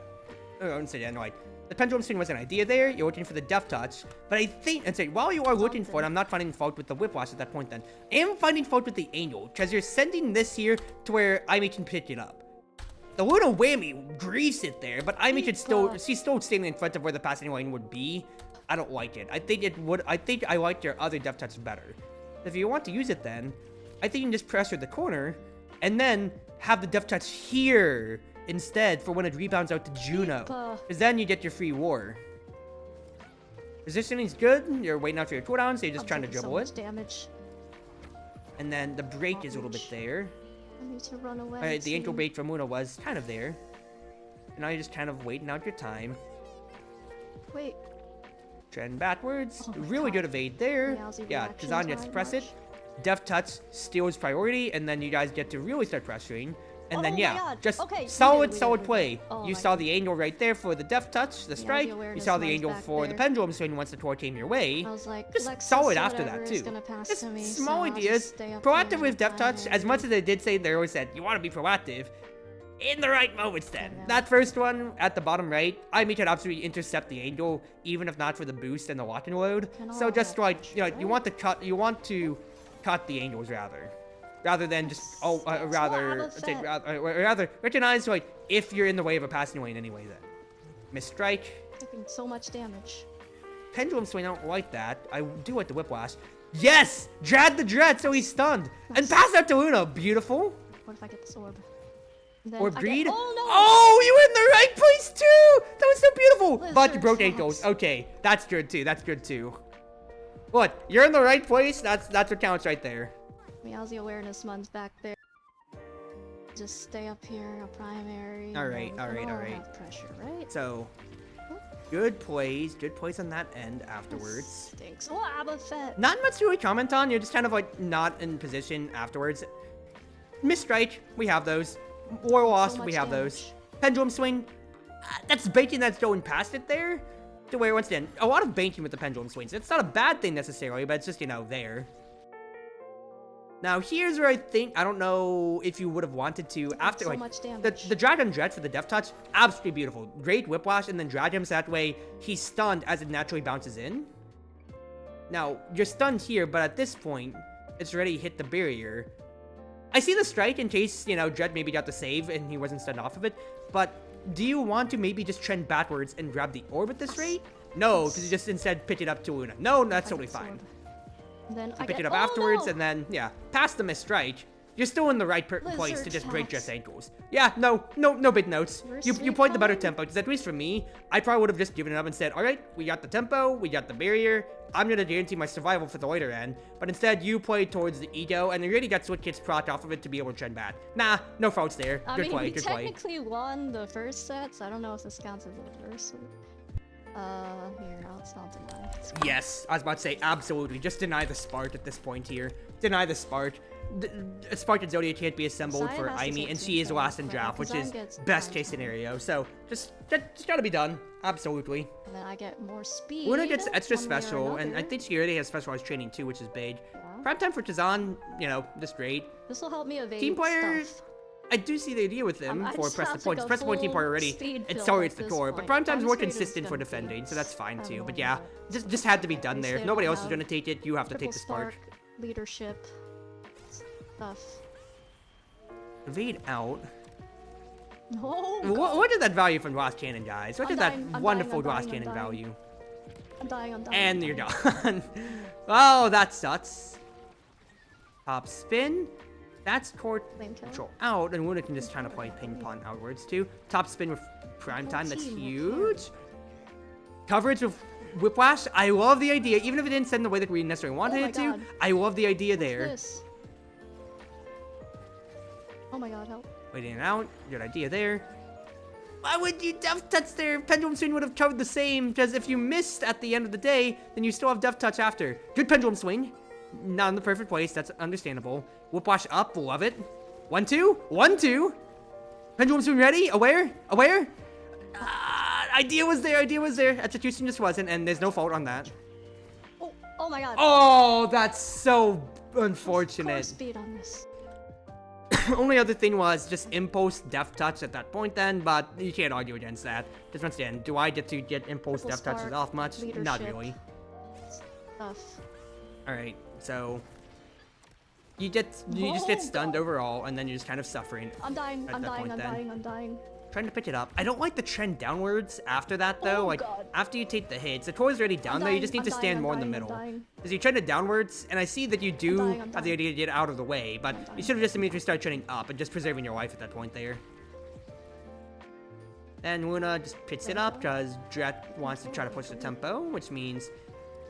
I wouldn't say that, no, like, the pendulum swing was an idea there. You're looking for the depth touch, but I think, and say, while you are looking for it, I'm not finding fault with the whiplash at that point. Then I am finding fault with the angel because you're sending this here to where Amy can pick it up. The little whammy grease it there, but Amy should still, she's still standing in front of where the passing lane would be. I don't like it. I think I like your other depth touch better. If you want to use it, then I think you can just pressure the corner and then have the depth touch here instead for when it rebounds out to Juno. Because then you get your free war. Positioning's good. You're waiting out for your cooldown, so you're just trying to dribble so it. Damage. And then the break is a little bit there. I need to run away. The angel break from Muna was kind of there. And now you're just kind of waiting out your time. Wait. Trend backwards. Really good evade there. Yeah, Kazan gets to press it. Deft touch steals priority, and then you guys get to really start pressuring. And then yeah, just solid play. You saw the angel right there for the deft touch, the strike. You saw the angel for the pendulum swing once the tor came your way. I was like, just solid after that too. Just small ideas. Proactive with deft touch. As much as they did say, they always said you want to be proactive. In the right moments then. That first one at the bottom right, I mean, could absolutely intercept the angel, even if not for the boost and the lock and load. So just like, you know, you want to cut the angels rather than just, rather recognize, like, if you're in the way of a passing lane anyway then. Misstrike. Taking so much damage. Pendulum swing, I don't like that. I do like the whiplash. Yes! Dread the dread, so he's stunned. And pass out to Luna. Beautiful. What if I get this orb? Or breed? Oh, you were in the right place too! That was so beautiful! But you broke ankles. Okay, that's good too. That's good too. What? You're in the right place? That's what counts right there. How's the awareness month back there? Just stay up here, a primary. Alright. Pressure, right? So, good plays on that end afterwards. Stinks. Oh, Abafet. Not much to really comment on. You're just kind of like not in position afterwards. Misstrike, we have those. War lost, we have those. Pendulum swing, that's banking that's going past it there. To where once again, a lot of banking with the pendulum swings. It's not a bad thing necessarily, but it's just, you know, there. Now here's where I think, I don't know if you would have wanted to, after so like, much damage. the Dragon Dread for the deft touch, absolutely beautiful. Great whiplash, and then drag him so that way he's stunned as it naturally bounces in. Now, you're stunned here, but at this point, it's already hit the barrier. I see the strike in case, you know, Dread maybe got the save and he wasn't stunned off of it, but do you want to maybe just trend backwards and grab the orb at this rate? No, because you just instead pick it up to Luna. No, that's totally fine. Then you pick it up afterwards, and then, yeah, past the misstrike, you're still in the right place to just break Dread's ankles. Yeah, no big notes. You played the better tempo, because at least for me, I probably would have just given it up and said, alright, we got the tempo, we got the barrier, I'm going to guarantee my survival for the later end, but instead you played towards the ego, and you really got Switch Kids proc off of it to be able to trend back. Nah, no faults there. Good play. We technically won the first set, so I don't know if this counts as a reversal. Here, I'll deny. Yes, I was about to say, absolutely. Just deny the Spark at this point here. Deny the Spark. Spark and Zodiac can't be assembled for Aimee, and she is last in draft, which is best case scenario. So, just gotta be done. Absolutely. And then I get more speed. Luna gets extra special, and I think she already has specialized training too, which is big. Yeah. Prime time for Tazan, you know, just great. This will help me evade team player, stuff. I do see the idea with him for press the points. Press the point team player already. It accelerates the core, but prime time's more consistent for defending, so that's fine too. But yeah, just had to be done there. If nobody else is gonna take it, you have to take the spark. Leadership stuff. Evade out. No. What did that value from Glass Cannon, guys? What did that wonderful Glass Cannon value? I'm dying. And you're done. Oh, that sucks. Top spin. That's core control out, and Luna can just try to play ping pong outwards too. Top spin with prime time, that's huge. Coverage with whiplash, I love the idea, even if it didn't send the way that we necessarily wanted it to. I love the idea there. Oh my god, help. Waiting it out, good idea there. Why would you deft touch there? Pendulum swing would have covered the same, because if you missed at the end of the day, then you still have deft touch after. Good pendulum swing. Not in the perfect place, that's understandable. Whiplash up, love it. 1-2, 1-2. Pendulum swing ready, aware. Idea was there, execution just wasn't, and there's no fault on that. Oh my god. Oh, that's so unfortunate. Core speed on this. Only other thing was just impulse death touch at that point then, but you can't argue against that. Just once again, do I get to get impulse death touches off much? Not really. Stuff. Alright, so you just get stunned overall, and then you're just kind of suffering. I'm dying, I'm dying. Trying to pick it up. I don't like the trend downwards after that though. Like after you take the hits, the core is already down there. You just need to stand more in the middle. Because you trend it downwards, and I see that you do have the idea to get out of the way, but you should have just immediately started trending up and just preserving your life at that point there. And Luna just picks it up because Dret wants to try to push the tempo, which means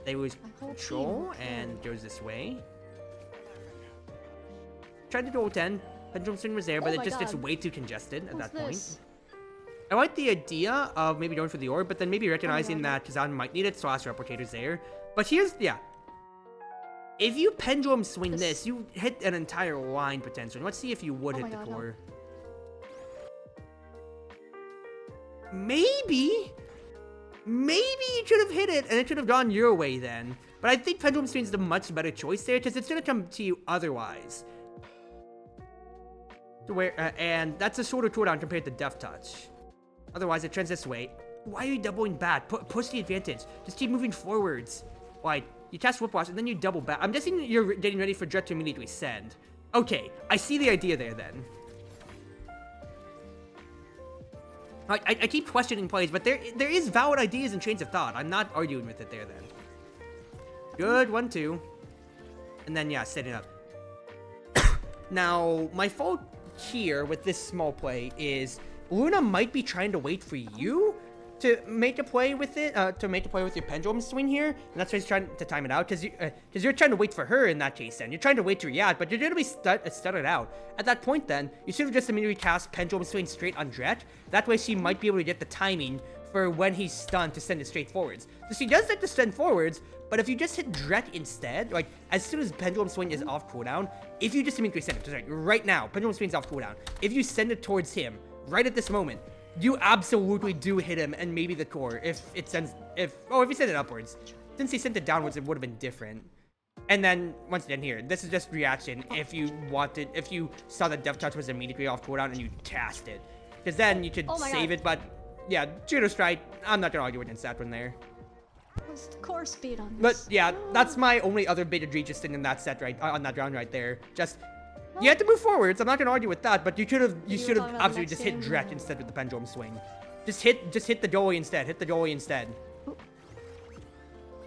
they lose control and goes this way. Tried to dual 10. Pendulum swing was there, but it just gets way too congested at that point. I like the idea of maybe going for the orb, but then maybe recognizing that Kazan might need it, slash replicator's there. But here's, if you pendulum swing this, you hit an entire line potentially. Let's see if you would hit the core. Maybe you should have hit it, and it should have gone your way then. But I think pendulum swing is the much better choice there, because it's going to come to you otherwise. And that's a shorter cooldown compared to Death Touch. Otherwise, it trends this way. Why are you doubling back? Push the advantage. Just keep moving forwards. Like, you cast Whiplash, and then you double back. I'm guessing you're getting ready for Dret to immediately send. Okay, I see the idea there, then. I keep questioning plays, but there is valid ideas and trains of thought. I'm not arguing with it there, then. Good, 1-2. And then, yeah, setting up. Now, my fault here with this small play is Luna might be trying to wait for you to make a play with it, with your pendulum swing here, and that's why he's trying to time it out, because you're trying to wait for her in that case then. You're trying to wait to react, but you're going to be stuttered out. At that point then, you should have just immediately cast pendulum swing straight on Dret. That way she might be able to get the timing for when he's stunned to send it straight forwards. So she does that to send forwards, but if you just hit Dret instead, like, as soon as pendulum swing is off cooldown, if you just immediately send it, like, right now, pendulum swing's off cooldown, if you send it towards him, right at this moment, you absolutely do hit him and maybe the core if you send it upwards. Since he sent it downwards, it would have been different. And then, once again here, this is just reaction if you saw that Death Touch was immediately off cooldown and you cast it. Because then you could save it, but yeah, Judo Strike, I'm not going to argue against that one there. What's the core speed on this? But yeah, that's my only other bit egregious thing in that set on that round right there. Just, you had to move forwards. I'm not gonna argue with that, but you should have absolutely just hit Dret instead with the pendulum swing. Just hit the goalie instead. Hit the goalie instead. Ooh.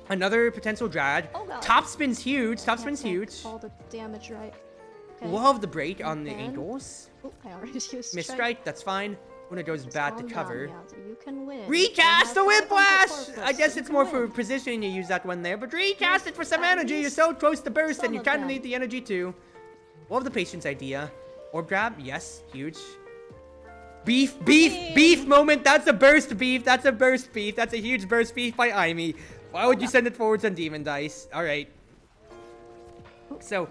Another potential drag. Top spin's huge. Top spin's huge. All the damage right. Okay. Love the break on the ankles. Oh, I already used Miss strike. That's fine. When it goes bad to cover. You can win. Recast the Whiplash! I guess it's more for positioning you use that one there, but recast it for some energy. You're so close to burst and you kind of need the energy too. Love the patience idea. Orb grab, yes, huge. Beef moment. That's a burst beef. That's a burst beef. That's a huge burst beef by Aimee. Why would you send it forwards on Demon Dice? All right. So,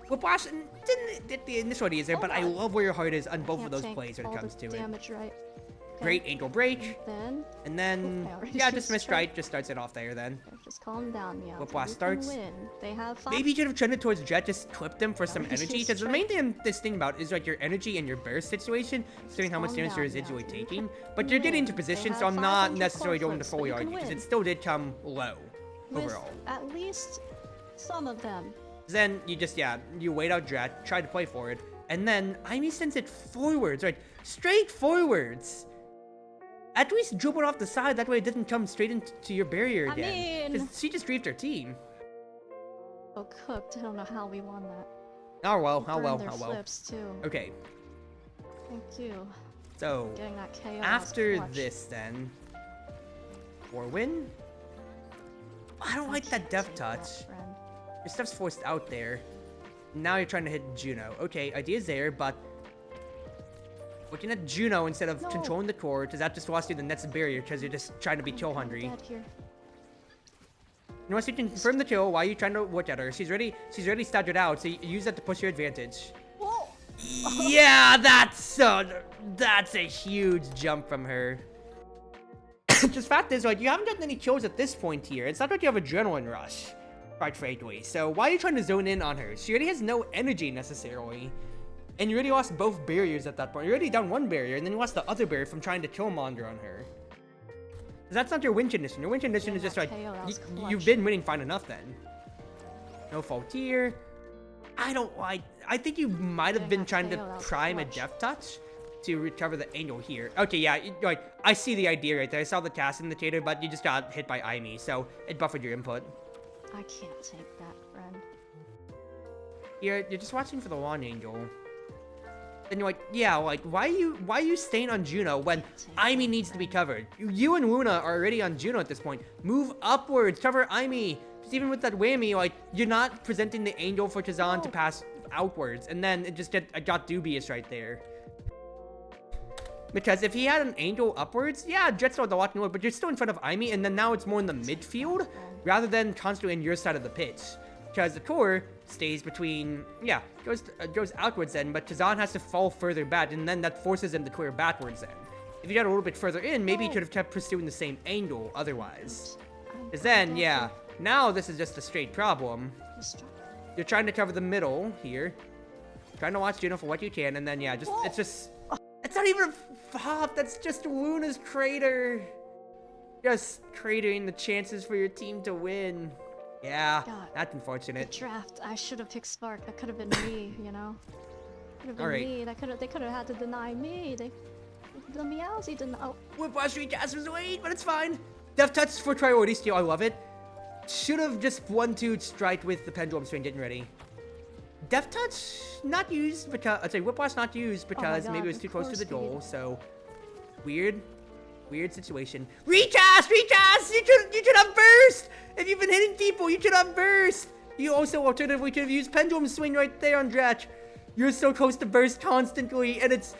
Whiplash didn't get the initial ideas there, but I love where your heart is on both of those plays when it comes to it. Right. Great ankle break. And then yeah, just Miss Strike just starts it off there then. Just calm down, yeah. Whiplash starts. They have maybe you should have trended towards Dret, just clip them for some energy, because the main thing this thing about is like your energy and your burst situation, considering how much damage you're residually taking. But you're getting into position, so I'm not necessarily going to fully argue, because it still did come low overall. At least some of them. Then you just, you wait out Dret, try to play forward, and then Aimee sends it forwards, right? Straight forwards! At least dribble it off the side, that way it didn't come straight into your barrier again. Because she just griefed her team. Oh, cooked. I don't know how we won that. Oh well, oh well, oh well. Flips too. Okay. Thank you. So, getting that chaos after this then, for win? I don't like that Death Touch. Your stuff's forced out there. Now you're trying to hit Juno. Okay, idea's there, but looking at Juno instead of controlling the core, because that just lost you the next barrier because you're just trying to be kill hungry. Unless you can confirm the kill, why are you trying to look at her? She's already staggered out, so you use that to push your advantage. Whoa. Yeah, that's a huge jump from her. Just fact is, like, you haven't gotten any kills at this point here. It's not like you have adrenaline rush, quite frankly. So why are you trying to zone in on her? She already has no energy necessarily. And you already lost both barriers at that point. You're already down one barrier, and then you lost the other barrier from trying to Killmonger on her. That's not your win condition. Your win condition is just like, you've been winning fine enough then. No fault here. I think you might have been trying to prime a Death Touch to recover the angle here. Okay, yeah, like, I see the idea right there. I saw the task indicator, but you just got hit by Aimee, so it buffered your input. I can't take that, friend. You're just watching for the Lawn Angel. And you're like, yeah, like, why are you staying on Juno when Aimee needs to be covered? You and Luna are already on Juno at this point. Move upwards, cover Aimee. Just even with that whammy, like, you're not presenting the angel for Tizan to pass outwards. And then it just got dubious right there. Because if he had an angel upwards, yeah, Jet's still the walking load, but you're still in front of Aimee, and then now it's more in the midfield rather than constantly in your side of the pitch. Because the core stays between, yeah, goes outwards then, but Tizan has to fall further back, and then that forces him to clear backwards then. If you got a little bit further in, maybe you could have kept pursuing the same angle otherwise. Because then, yeah, now this is just a straight problem. You're trying to cover the middle here. Trying to watch Juno for what you can, and then, yeah, it's not even a flop, that's just Luna's crater. Just cratering the chances for your team to win. Yeah, God, that's unfortunate. The draft, I should have picked Spark. That could have been me, you know? Could have been me. They could have had to deny me. The Meowsy didn't. Oh. Whiplash recast was late, but it's fine. Death Touch for priority steal, I love it. Should have just 1-2 strike with the Pendulum Swing getting ready. Death Touch not used because I'd say Whiplash not used because maybe it was too close to the goal. So weird situation. Recast! You should have burst! If you've been hitting people, you should have burst! You also alternatively could have used Pendulum Swing right there on Dratch. You're so close to burst constantly, and it's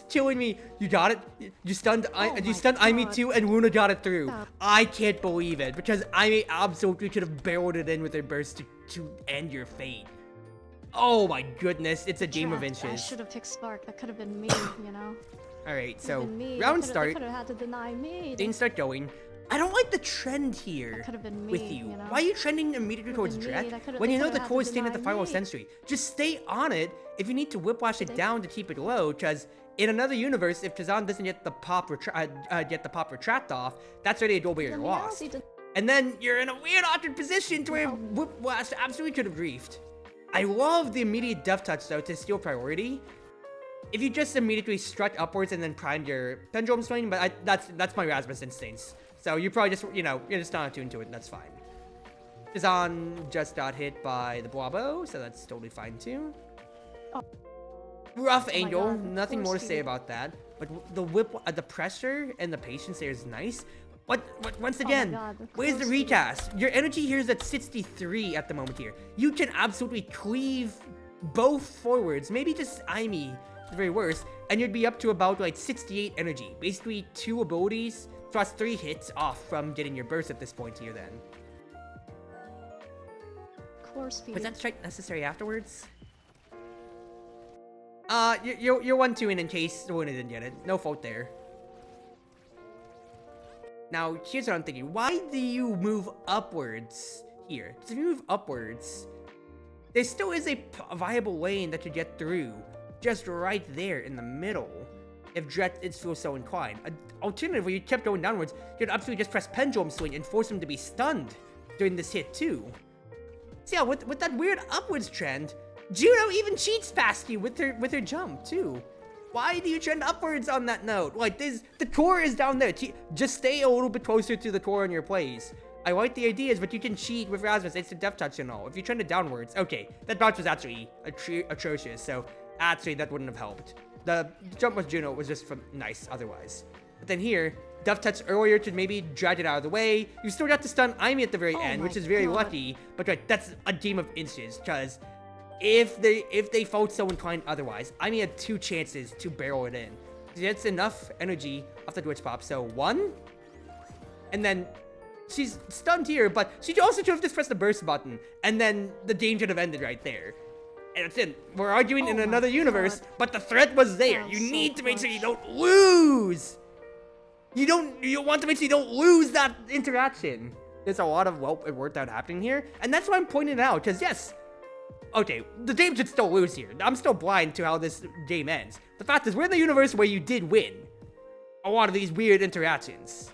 killing me. You got it? You stunned Aimee too, and Luna got it through. I can't believe it, because Aimee absolutely could have barreled it in with her burst to end your fate. Oh my goodness, it's a game of inches. I should have picked Spark. That could have been me, you know? Alright, so round start. They could have had to deny me. Things start going. I don't like the trend here with you. Why are you trending immediately towards Drat when you know the core is staying at the Firewall Sentry? Just stay on it if you need to whiplash it down to keep it low, because in another universe, if Tizan doesn't get the pop retract off, that's already a goal barrier lost. And then you're in a weird awkward position to where Whiplash absolutely could have griefed. I love the immediate Death Touch though to steal priority. If you just immediately struck upwards and then primed your Pendulum Swing, but that's my Rasmus instincts. So you probably just, you're just not attuned to it, and that's fine. Tizan just got hit by the Blobbo, so that's totally fine too. Rough angle, nothing more to say about that. But the pressure and the patience there is nice. But once again, where's the recast? Your energy here is at 63 at the moment here. You can absolutely cleave both forwards, maybe just Aimee, the very worst, and you'd be up to about like 68 energy. Basically 2 abilities, plus 3 hits off from getting your burst at this point here then. Core speed. Was that strike necessary afterwards? You're 1-2 in case Luna didn't get it. No fault there. Now, here's what I'm thinking. Why do you move upwards here? Because if you move upwards, there still is a viable lane that you get through. Just right there in the middle. If Dret is so inclined. Alternatively, you kept going downwards, you'd absolutely just press Pendulum Swing and force him to be stunned during this hit too. See, yeah, with that weird upwards trend, Juno even cheats past you with her jump too. Why do you trend upwards on that note? Like, the core is down there. Just stay a little bit closer to the core in your plays. I like the ideas, but you can cheat with Rasmus. It's a Death Touch and all. If you trended downwards, okay, that bounce was actually atrocious, so actually that wouldn't have helped. The jump with Juno was just nice otherwise. But then here, Death Touch earlier to maybe drag it out of the way. You still got to stun Aimee at the very end, which is very lucky, but right, that's a game of inches, because if they felt so inclined otherwise, Aimee had 2 chances to barrel it in. That's enough energy off the Twitch Pop. So 1, and then she's stunned here, but she also should have just pressed the burst button, and then the game should have ended right there. And it's in. We're arguing in another universe, but the threat was there. You need to make sure you don't lose. You want to make sure you don't lose that interaction. There's a lot of, well, it worked out happening here. And that's why I'm pointing it out, because yes, okay, the game should still lose here. I'm still blind to how this game ends. The fact is, we're in the universe where you did win a lot of these weird interactions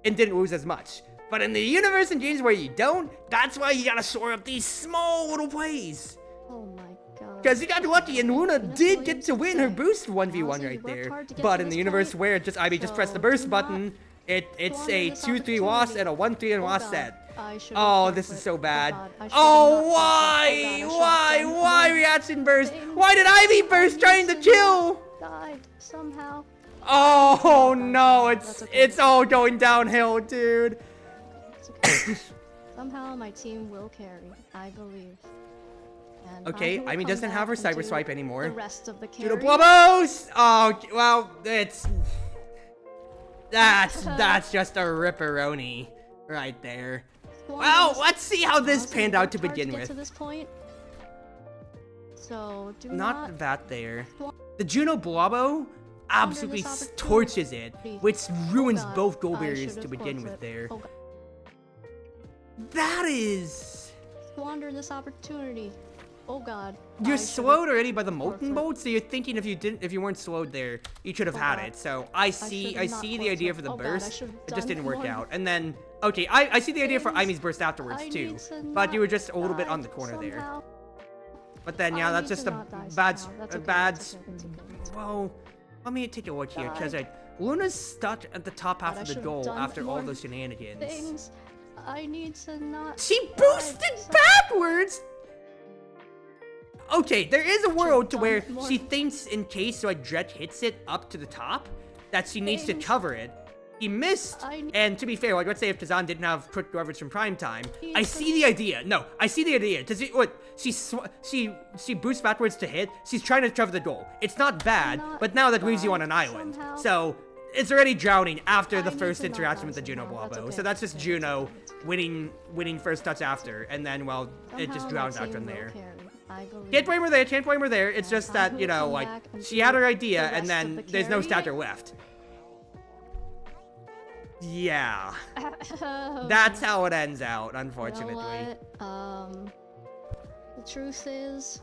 and didn't lose as much. But in the universe and games where you don't, that's why you gotta shore up these small little plays. Oh my god. Because you got lucky and Luna did get to win her boost 1v1 right there. But in the universe where it just, just press the burst button, it's a 2-3 loss and a 1-3 loss set. Oh, this is so bad. Oh, why? Why reaction burst? Why did Ivy burst trying to kill? Died somehow. Oh no, it's all going downhill, dude. Okay. Somehow my team will carry, I believe. And okay, Ivy doesn't have her cyber swipe anymore. The rest of the carry. Judo Blubos! Oh, well, that's just a ripperoni right there. Well, let's see how this panned out to begin with. To this point. So, not that there. The Juno Blobo absolutely torches it, which ruins both goal barriers to begin with there. That is... Squander this opportunity. Oh god. You're slowed already by the molten bolt, so you're thinking if you weren't slowed there, you should have had it. So I see the idea for the burst. It just didn't work out. And then okay, I see the idea for Imi's burst afterwards too. But you were just a little bit on the corner there. But then yeah, that's just a bad well, let me take a look here, because Luna's stuck at the top half of the goal after all those shenanigans. I need to not. She boosted backwards! Okay, there is a world to where she thinks in case Dredge hits it up to the top, that she needs to cover it. He missed, and to be fair, let's say if Tazan didn't have quick coverage from prime time, I see the idea. No, I see the idea. She boosts backwards to hit. She's trying to cover the goal. It's not bad, but now that leaves you on an island. So it's already drowning after the first interaction with the Juno Blobo. So that's just Juno winning first touch after, and then well, it just drowns out from there. Can't blame her there. It's just that, she had her idea, and then there's no stacker left. Yeah. That's how it ends out, unfortunately. You know what? The truth is...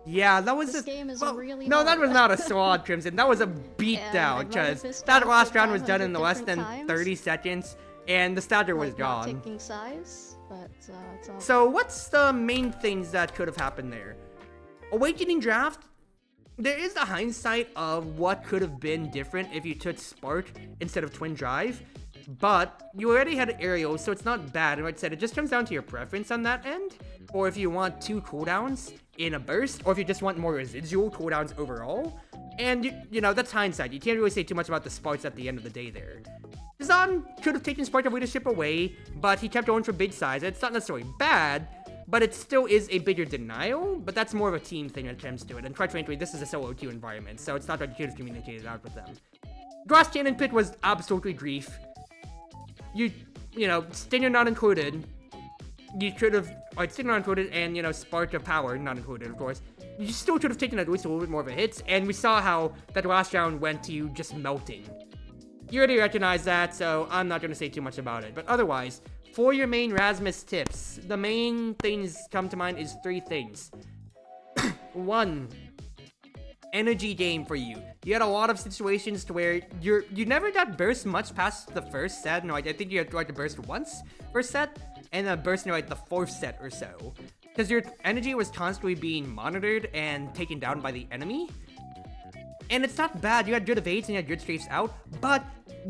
Yeah, that was really no, that was not a sword, Crimson. That was a beatdown, because that last round was done in less than 30 seconds, and the stacker was gone. Taking size, but, it's all... So what's the main things that could have happened there? Awakening Draft, there is the hindsight of what could have been different if you took Spark instead of Twin Drive, but you already had Aerial, so it's not bad. And like I said, it just comes down to your preference on that end, or if you want 2 cooldowns in a burst, or if you just want more residual cooldowns overall. And, you know, that's hindsight. You can't really say too much about the Sparks at the end of the day there. Zan could have taken Spark of Leadership away, but he kept going for big size. It's not necessarily bad, but it still is a bigger denial, but that's more of a team thing when it comes to it. And quite frankly, this is a solo queue environment, so it's not like you could have communicated out with them. Grass Cannon Pit was absolutely grief. You know, Stinger not included. You could have, like, Stinger not included, and, you know, Spark of Power not included, of course. You still could have taken at least a little bit more of a hit, and we saw how that last round went to you just melting. You already recognize that, so I'm not going to say too much about it. But otherwise, for your main Rasmus tips, the main things come to mind is 3 things. 1, energy game for you. You had a lot of situations to where you never got burst much past the first set. No, I think you had to burst once first set, and then burst in like the 4th set or so. Because your energy was constantly being monitored and taken down by the enemy. And it's not bad, you had good evades and you had good strafes out, but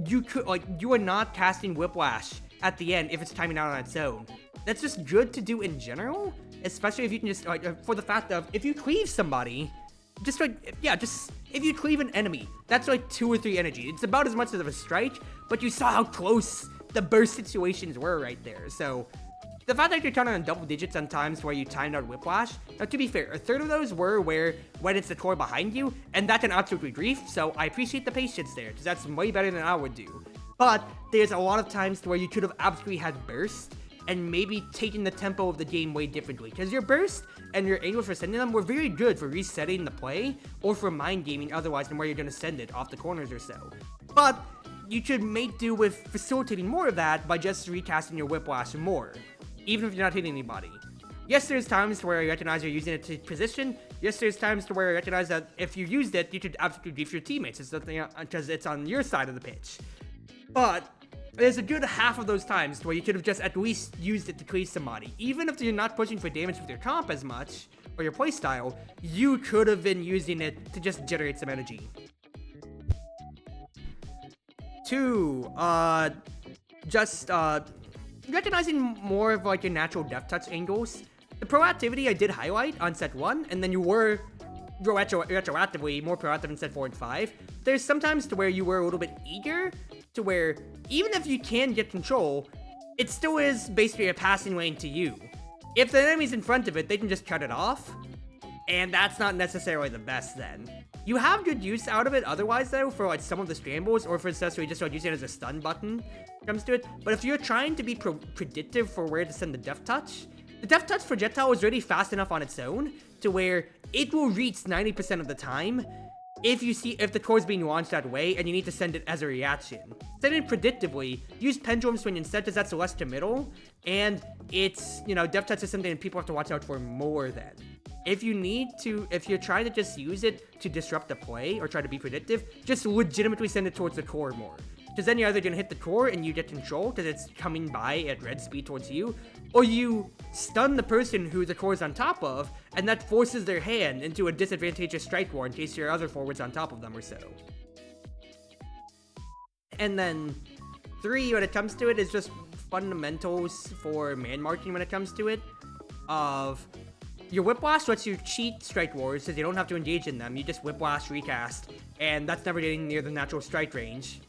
you are not casting Whiplash at the end if it's timing out on its own. That's just good to do in general, especially if you can just, for the fact of, if you cleave somebody, if you cleave an enemy, that's like 2 or 3 energy. It's about as much as of a strike, but you saw how close the burst situations were right there, so... The fact that you're counting on double digits on times where you timed out Whiplash, now to be fair, a third of those were when it's the core behind you, and that can absolutely grief, so I appreciate the patience there, because that's way better than I would do. But there's a lot of times where you could have absolutely had burst, and maybe taken the tempo of the game way differently, because your burst and your angle for sending them were very good for resetting the play, or for mind gaming otherwise than where you're going to send it off the corners or so. But you should make do with facilitating more of that by just recasting your Whiplash more, even if you're not hitting anybody. Yes, there's times where you recognize you're using it to position. Yes, there's times to where you recognize that if you used it, you should absolutely beef your teammates. It's something because it's on your side of the pitch. But there's a good half of those times where you could have just at least used it to cleave somebody. Even if you're not pushing for damage with your comp as much, or your playstyle, you could have been using it to just generate some energy. 2, recognizing more of like your natural death touch angles. The proactivity I did highlight on set 1, and then you were retroactively more proactive in set 4 and 5. There's sometimes to where you were a little bit eager, to where even if you can get control, it still is basically a passing lane to you. If the enemy's in front of it, they can just cut it off, and that's not necessarily the best then. You have good use out of it otherwise though, for like some of the scrambles, or for necessarily just like using it as a stun button when it comes to it. But if you're trying to be predictive for where to send the death touch, the death touch projectile is really fast enough on its own to where it will reach 90% of the time if the core is being launched that way and you need to send it as a reaction. Send it predictably, use pendulum swing instead because that's less to middle, and it's, death touch is something that people have to watch out for more than. If you're trying to just use it to disrupt the play or try to be predictive, just legitimately send it towards the core more. Because then you're either going to hit the core and you get control because it's coming by at red speed towards you, or you stun the person who the core is on top of, and that forces their hand into a disadvantageous strike war in case your other forward's on top of them or so. And then 3, when it comes to it, is just fundamentals for man marking when it comes to it. Your Whiplash lets you cheat strike wars because you don't have to engage in them. You just Whiplash recast, and that's never getting near the natural strike range.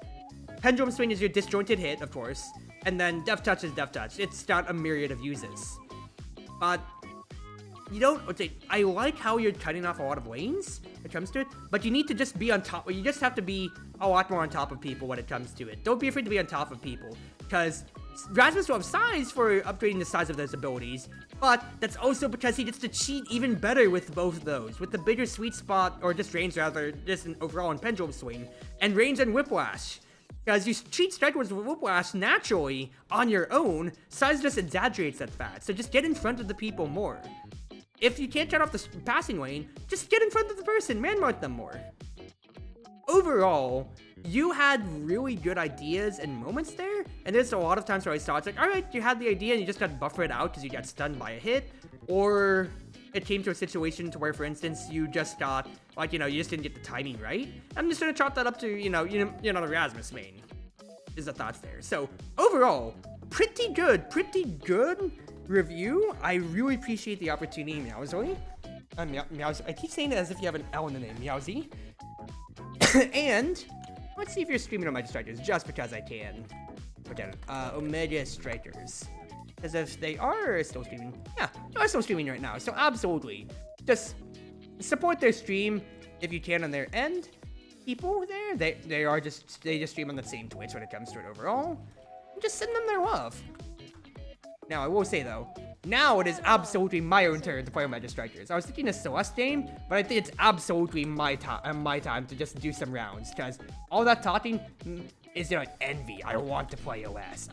Pendulum swing is your disjointed hit, of course, and then death touch is death touch. It's got a myriad of uses. But I like how you're cutting off a lot of lanes when it comes to it, but you need to just be on top. You just have to be a lot more on top of people when it comes to it. Don't be afraid to be on top of people, because Rasmus will have size for upgrading the size of those abilities, but that's also because he gets to cheat even better with both of those, with the bigger sweet spot, or just range rather, just overall in pendulum swing, and range and whiplash. Because you cheat strike wars with Whiplash naturally on your own, size just exaggerates that fact, so just get in front of the people more. If you can't cut off the passing lane, just get in front of the person, man-mark them more. Overall, you had really good ideas and moments there, and there's a lot of times where I saw it's like, alright, you had the idea and you just got buffered out because you got stunned by a hit, or it came to a situation to where, for instance, you just got, you just didn't get the timing right. I'm just gonna chalk that up to, the Rasmus main, is the thoughts there. So, overall, pretty good review. I really appreciate the opportunity, Meowsly. I keep saying it as if you have an L in the name, Meowsy. And, let's see if you're streaming Omega Strikers, just because I can. Okay, Omega Strikers. Because if they are still streaming, yeah, they're still streaming right now, so absolutely. Just support their stream if you can on their end. People there, they just stream on the same Twitch when it comes to it overall. Just send them their love. Now, I will say though, now it is absolutely my own turn to play Omega Strikers. I was thinking a Celeste game, but I think it's absolutely my time to just do some rounds, because all that talking is envy. I want to play OS.